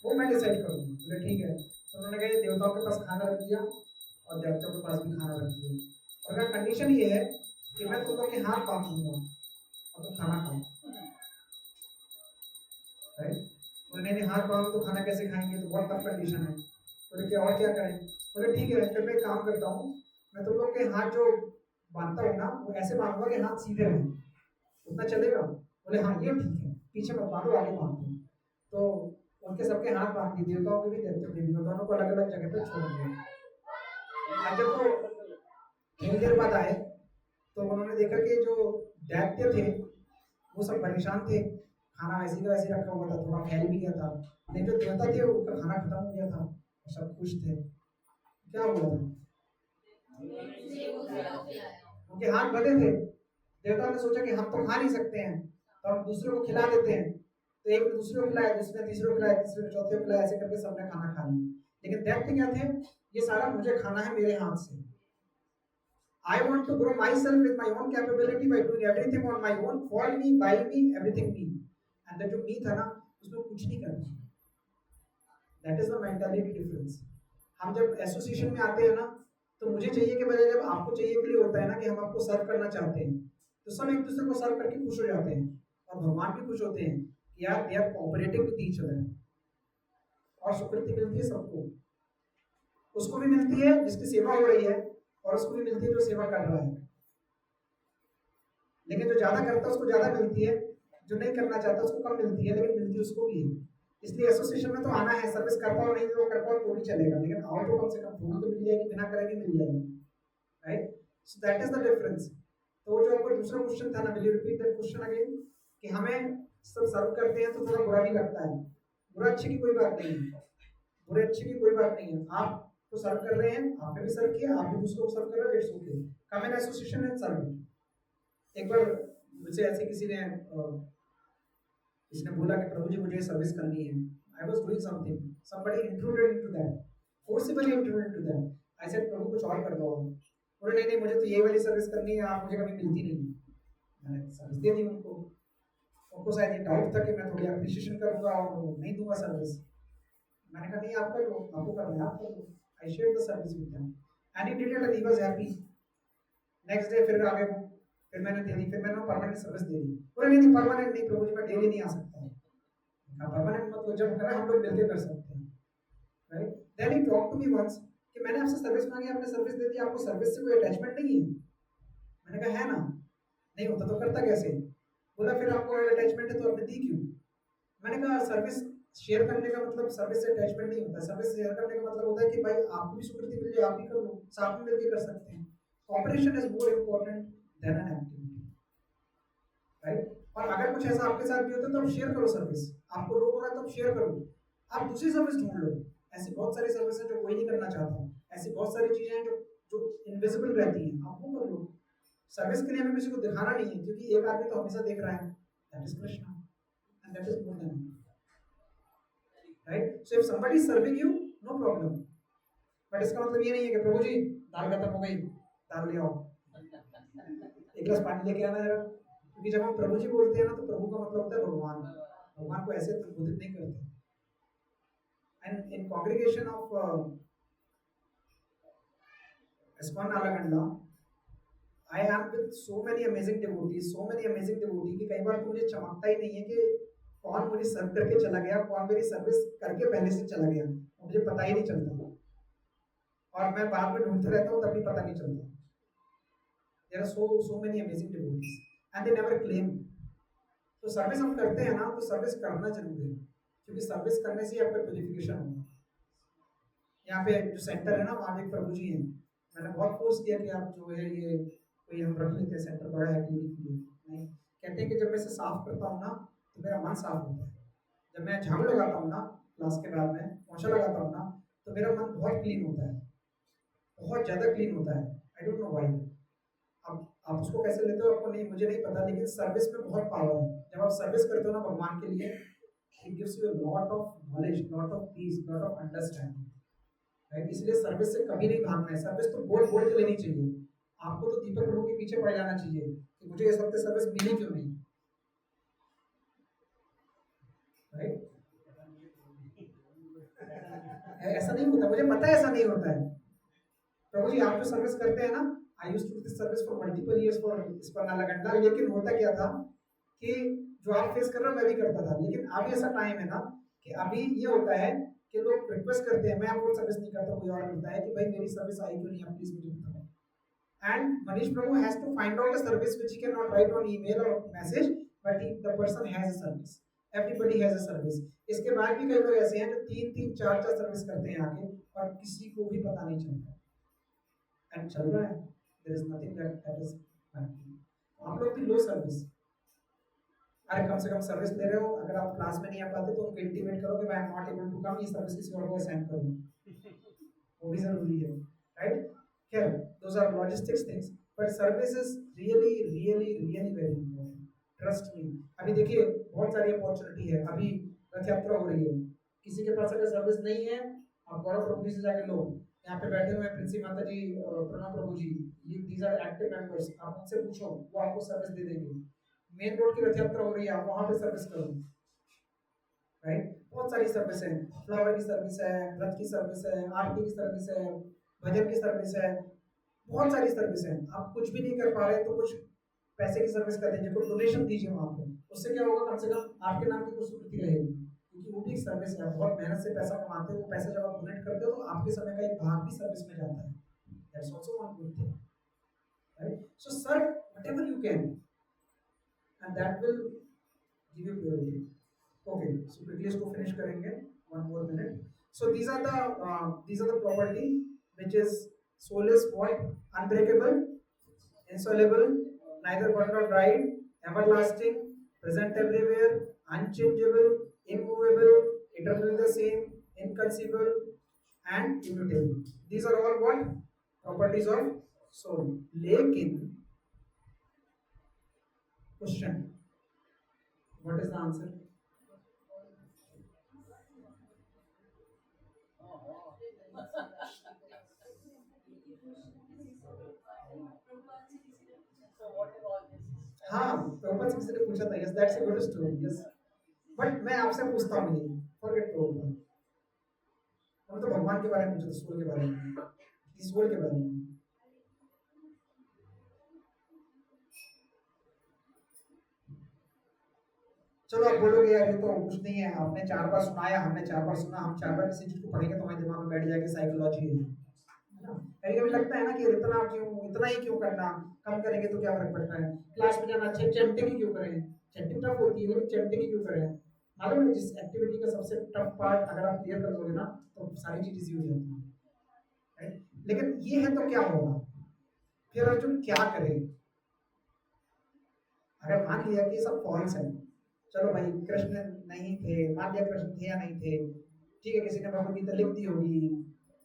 वो मैं डिसाइड करूँगी। बोले ठीक है। तो उन्होंने कहा देवताओं के पास खाना रख दिया और देवताओं के पास भी खाना रख दिया, और अगर कंडीशन ये है कि मैं तुम लोग के हाथ बांध दूंगा और तुम खाना खाओ, राइट। बोले नहीं हाथ बांधो तो खाना कैसे खाएंगे, तो बहुत टफ कंडीशन है। बोले क्या और क्या करें। बोले ठीक है, फिर मैं एक काम करता हूँ, मैं तुम लोग के हाथ जो बांधता हूँ ना, वो ऐसे बांधूंगा कि हाथ सीधे रहें, उतना चलेगा। बोले हाँ ये ठीक है, पीछे मत बांधो, आगे बांधो। तो उनके सबके हाथ बांध दिए, देवताओं के भी देवताओं के भी, और दोनों को अलग अलग जगह पे छोड़ दिया। आज जब वो थोड़ी देर बाद आए तो उन्होंने देखा कि जो दैत्य थे वो सब परेशान थे, खाना वैसे का वैसे रखा हुआ था, थोड़ा फैल भी गया था, लेकिन जो देवता थे उनका खाना खत्म हो गया था, सब खुश थे। क्या हुआ था, उनके हाथ बंधे थे। देवता ने सोचा कि हम तो खा नहीं सकते हैं, तो हम दूसरे को खिला देते हैं। तो एक ने दूसरे को खिलाया, दूसरे ने तीसरे को खिलाया, तीसरे ने चौथे को खिलाया, ऐसे करके सबने खाना खा लिया। लेकिन दैत्य क्या थे, ये सारा मुझे खाना है मेरे हाथ से। I want to grow myself with my own capability by doing everything on my own, for me, by me, everything me. And that जो me था ना, उसमें कुछ नहीं करना। That is the mentality difference. हम जब एसोसिएशन में आते हैं ना, तो मुझे चाहिए कि बजाय जब आपको चाहिए के लिए होता है ना कि हम आपको सर्व करना चाहते हैं, तो सब एक दूसरे को सर्व करके खुश हो जाते हैं, और भगवान भी खुश होते हैं कि यार they are cooperating with each other, और सुकृति मिलती है सबको। उसको भी मिलती है जिसकी सेवा हो रही है, और उसको भी मिलती है जो सेवा कर रहा है। लेकिन जो ज्यादा करता है उसको ज्यादा मिलती है, जो नहीं करना चाहता उसको कम मिलती है, लेकिन मिलती उसको भी है। इसलिए एसोसिएशन में तो आना है, सर्विस कर पाओ नहीं तो कर पाओ तो भी चलेगा, लेकिन आओ तो कम से कम थोड़ी तो मिल जाएगी, बिना करे भी मिल जाएगी, right. So that is the difference. तो वो जो आपका दूसरा क्वेश्चन था ना, will you repeat that question again, कि हमें सब सर्व करते हैं तो थोड़ा बुरा भी लगता है। बुरा अच्छे की कोई बात नहीं है, बुरे अच्छे की कोई बात नहीं है। आप तो सर्व कर रहे हैं, आपने भी सर्व किया, आप भी दूसरों को सर्व कर रहे हो, it's okay. Come in association and serve. एक बार मुझे ऐसे किसी ने बोला कि प्रभु जी मुझे सर्विस करनी है। I was doing something, somebody intruded into that, forcibly intruded into that. I said Prabhu कुछ और कर दो आप। बोले नहीं नहीं मुझे तो ये वाली सर्विस करनी है, आप मुझे कभी मिलती नहीं। मैंने सर्विस दे दी उनको। उनको शायद ये डाउट था कि मैं थोड़ी अप्रिशिएशन करूंगा और नहीं दूंगा सर्विस। मैंने कहा नहीं आप कर लो, आपको करना है आप कर लो। I share the service with them and he did it and he was happy. Next day फिर आगे वो, फिर मैंने दे दी, फिर मैंने परमानेंट सर्विस दे दी। बोले नहीं नहीं परमानेंट नहीं प्रभु जी, मैं डेली नहीं आ सकता। परमानेंट मतलब जब करें हम लोग मिलके कर सकते हैं, राइट। Then he talk to me once कि मैंने आपसे सर्विस मांगी, आपने सर्विस दे दी, आपको सर्विस से कोई अटैचमेंट नहीं है। मैंने कहा है ना, नहीं होता तो करता कैसे। बोला फिर आपको अटैचमेंट है तो आपने दी क्यों। मैंने कहा सर्विस शेयर करने का मतलब सर्विस से अटैचमेंट नहीं होता। सर्विस शेयर करने का मतलब होता है कि भाई आपको भी स्वीकृति मिल जाए, आप भी कर लो, साथ में मिलकर कर सकते हैं। Cooperation is more important than an activity, right. और अगर कुछ ऐसा आपके साथ भी होता है तो आप शेयर करो सर्विस। आपको लोग हो रहा है तो आप शेयर करो, आप दूसरी सर्विस ढूंढ लो। ऐसी बहुत सारी सर्विस है जो कोई नहीं करना चाहता, ऐसी बहुत सारी चीजें हैं जो जो इनविजिबल रहती हैं, आप वो कर लो। सर्विस के लिए हमें किसी को दिखाना नहीं है, क्योंकि एक आदमी तो हमेशा देख रहा है, that is Krishna and that is more than, right. So if somebody is serving you, no problem, but इसका मतलब ये नहीं है कि प्रभु जी दाल खत्म हो गई, दाल ले आओ, एक गिलास पानी लेके आना जरा। क्योंकि जब हम प्रभु जी बोलते हैं ना तो प्रभु का मतलब होता है भगवान। भगवान को ऐसे संबोधित नहीं करते। And in congregation of ISKCON Nalgonda, I am with so many amazing devotees कि कई बार तो मुझे चमकता ही नहीं है कि कौन मुझे सर्व करके चला गया, कौन मेरी सर्विस करके पहले से चला गया, मुझे पता ही नहीं चलता। और मैं बाद में ढूंढते रहता हूँ तब भी पता नहीं चलता। There are so many amazing devotees and they never claim. तो सर्विस हम करते हैं ना तो सर्विस करना जरूरी है, क्योंकि सर्विस करने से ही आपका प्यूरिफिकेशन होगा। यहाँ पे जो सेंटर है ना वहाँ पे एक प्रभु जी हैं, मैंने बहुत फोर्स किया कि आप जो है ये कोई हम रख लेते हैं सेंटर बड़ा है क्लिनिक के लिए। नहीं, कहते हैं कि जब मैं इसे साफ करता हूँ ना तो मेरा मन साफ होता है। जब मैं झाड़ू लगाता हूँ ना क्लास के बाद में पोछा लगाता हूँ ना तो मेरा मन बहुत क्लीन होता है, बहुत ज़्यादा क्लीन होता है। I don't know why. अब आप उसको कैसे लेते हो आपको नहीं, मुझे नहीं पता, लेकिन सर्विस में बहुत पावर है। जब आप सर्विस करते हो ना भगवान के लिए, it gives you a lot of knowledge, lot of peace, lot of understanding, right. इसलिए सर्विस से कभी नहीं भागना है। सर्विस तो बोल बोल के लेनी चाहिए। आपको तो दीपक प्रभु के पीछे पड़ जाना चाहिए कि मुझे इस हफ्ते सर्विस मिली क्यों नहीं, राइट। ऐसा नहीं होता, मुझे पता है ऐसा नहीं होता है। प्रभु जी आप जो सर्विस करते हैं ना, I used to do this service for multiple years for ISKCON Nalgonda, लेकिन होता क्या था कि जो आप फेस कर रहे हो मैं भी करता था। लेकिन अभी ऐसा टाइम है ना कि अभी ये होता है कि लोग रिक्वेस्ट करते हैं, मैं आपको सर्विस नहीं करता, कोई और करता है कि भाई मेरी सर्विस आई क्यों नहीं, आप प्लीज मुझे बताओ। And Manish Prabhu has to find out the service which he can not write on email और message, but the person has a service, everybody has a service. इसके बाद भी कई लोग ऐसे हैं जो 3-3 4-4 सर्विस करते हैं आगे और किसी को भी पता नहीं चलता एंड चल रहा है। There is nothing that is happening. आप लोग भी लो सर्विस, अरे कम से कम सर्विस ले रहे हो, अगर आप क्लास में नहीं आ पाते तो उनको इंटीमेट करो कि I am not able to come, ये सर्विस किसी और को असाइन करो, वो भी जरूरी है, राइट। खैर those are logistics things, but service is really really really very important, trust me. अभी देखिए बहुत सारी अपॉर्चुनिटी है, अभी रथ यात्रा हो रही है, किसी के पास अगर सर्विस नहीं है आप गौरव प्रभु जी से जाके लो। यहाँ पे बैठे हुए हैं प्रिंसी माता जी, प्रणव प्रभु जी, ये दीज आर एक्टिव मेंबर्स, आप उनसे पूछो वो आपको सर्विस दे देंगे। मेन रोड की रथ यात्रा हो रही है, आप वहां पे सर्विस करो, राइट। बहुत सारी सर्विस है, फ्लावर की सर्विस है, रथ की सर्विस है, आरती की सर्विस है, भजन की सर्विस है, बहुत सारी सर्विस है। आप कुछ भी नहीं कर पा रहे तो कुछ पैसे की सर्विस कर दीजिए, कुछ डोनेशन दीजिए वहां पे, उससे क्या होगा, कम से कम आपके नाम की कुछ स्वीकृति रहेगी, क्योंकि वो भी एक सर्विस है। आप बहुत मेहनत से पैसा कमाते हो, वो पैसा जब आप डोनेट करते हो तो आपके समय का एक भाग भी सर्विस में जाता है। That's also one good thing, right. So serve whatever you can and that will give you purity. Okay, so quickly इसको finish करेंगे, one more minute. So these are the property which is soulless, what, unbreakable, insoluble, neither burned nor dried, everlasting, present everywhere, unchangeable, immovable, eternally the same, inconceivable, and immutable. These are all what properties of soul. लेकिन question, what is the answer? हाँ, ऊपर से किसी ने पूछा था, yes that's a good story, yes. But मैं आपसे पूछता हूँ ये, फॉरगेट करो, हम तो भगवान के बारे में पूछा था, सूर्य के बारे में, ईश्वर के बारे में। चलो आप बोलोगे यार ये तो कुछ नहीं है, आपने 4 बार सुनाया, हमने 4 बार सुना, हम 4 बार किसी चीज को पढ़ेंगे तो हमारे दिमाग में बैठ जाएगी, साइकोलॉजी है ना। कभी कभी लगता है ना कि इतना क्यों, इतना ही क्यों करना, कम करेंगे तो क्या फर्क पड़ता है, क्लास में जाना अच्छे, चैंटिंग ही क्यों करें, चैंटिंग टफ होती है लेकिन चैंटिंग ही क्यों करें। मालूम है जिस एक्टिविटी का सबसे टफ पार्ट अगर आप क्लियर कर दोगे ना तो सारी चीज इजी हो जाती है, right? लेकिन ये है तो क्या होगा, फिर अर्जुन क्या करे। अगर मान लिया कि सब फॉल्स है, चलो भाई कृष्ण नहीं थे, मान लिया कृष्ण थे या नहीं थे, ठीक है, किसी ने भगवत गीता लिख दी होगी,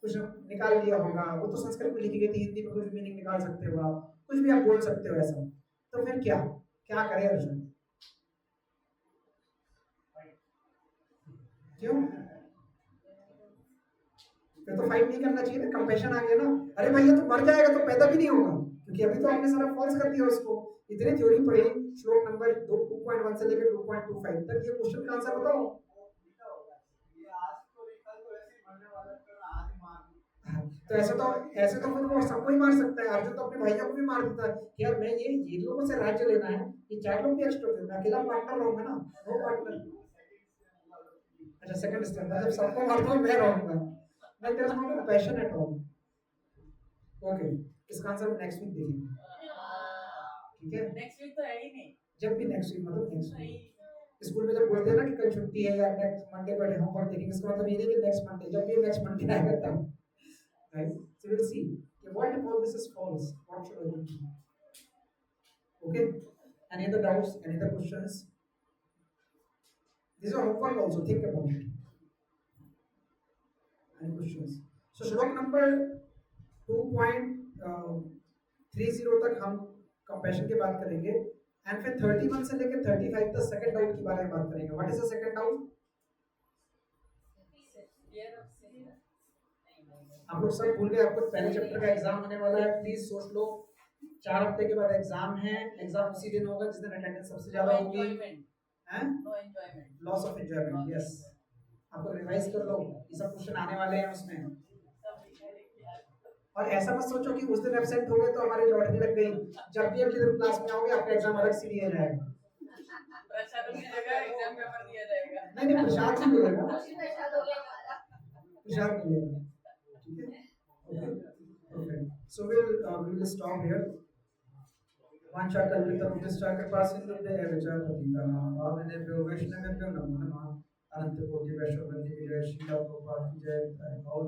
कुछ निकाल दिया होगा, वो तो संस्कृत में लिखी गई थी, हिंदी में कुछ मीनिंग निकाल सकते हो आप, कुछ भी आप बोल सकते हो ऐसा, तो फिर क्या क्या करे अर्जुन, क्यों, फिर तो फाइट नहीं करना चाहिए ना, कंपैशन आ गया ना, अरे भैया तो मर जाएगा तो पैदा भी नहीं होगा, क्योंकि अभी तो हमने सारा फॉल्स कर दिया उसको। इतनी थ्योरी पढ़ी, श्लोक नंबर 2.1 से लेकर 2.25 तक, ये क्वेश्चन का आंसर बताओ। तो ऐसे तो फिर वो सबको ही मार सकता है, अर्जुन तो अपने भैया को भी मार देता है कि यार मैं ये लोगों से राज्य लेना है, ये 4 लोग भी एक्स्ट्रा थे, मैं अकेला पार्टनर रहूंगा ना, नो पार्टनर। अच्छा सेकंड स्टेप, मतलब सबको मारता हूँ, मैं रहूंगा, मैं तेरा no compassion at all. Okay, इसका आंसर नेक्स्ट वीक देखेंगे, ठीक है,
नेक्स्ट वीक तो है ही नहीं,
जब भी नेक्स्ट वीक मतलब नेक्स्ट वीक, स्कूल में जब बोलते हैं ना कि कल छुट्टी है या नेक्स्ट मंडे को होमवर्क देखेंगे, इसका मतलब ये नहीं कि नेक्स्ट मंडे, जब भी नेक्स्ट मंडे आएगा तब, right, so will see what if all this is false, what should I do, okay, any other doubts, any other questions, these are homework also, think about it, any questions, so shlok number 2.30 तक हम compassion की बात करेंगे, and फिर 31 से लेकर 35 तक second doubt के बारे में बात करेंगे। What is the second doubt? आप लोग सब भूल गए, आपको पहले चैप्टर का एग्जाम होने वाला है, प्लीज सोच लो, 4 हफ्ते के बाद एग्जाम है, एग्जाम उसी दिन होगा जिस दिन अटेंडेंस सबसे ज्यादा होगी, हैं,
no enjoyment,
loss of enjoyment, yes, आपको रिवाइज कर लो, ये सब क्वेश्चन आने वाले हैं उसमें, और ऐसा मत सोचो कि उस दिन एब्सेंट हो गए तो हमारी लॉटरी लग गई, जब भी अगले दिन क्लास में आओगे आपका एग्जाम अलग से लिया जाएगा,
प्रसाद की जगह एग्जाम पेपर दिया जाएगा,
नहीं नहीं प्रसाद ही मिलेगा,
प्रसाद हो गया हमारा।
प्रसाद मिलेगा, ठीक है, okay, so we will stop here, वांछा कल्पितरुद्धिष्टा कृपासिन्धुभ्यः एव च पतितानां पावनेभ्यो वैष्णवेभ्यो नमो नमः, अनंत कोटि वैष्णव वंदे जय श्री प्रभुपाद की जय, और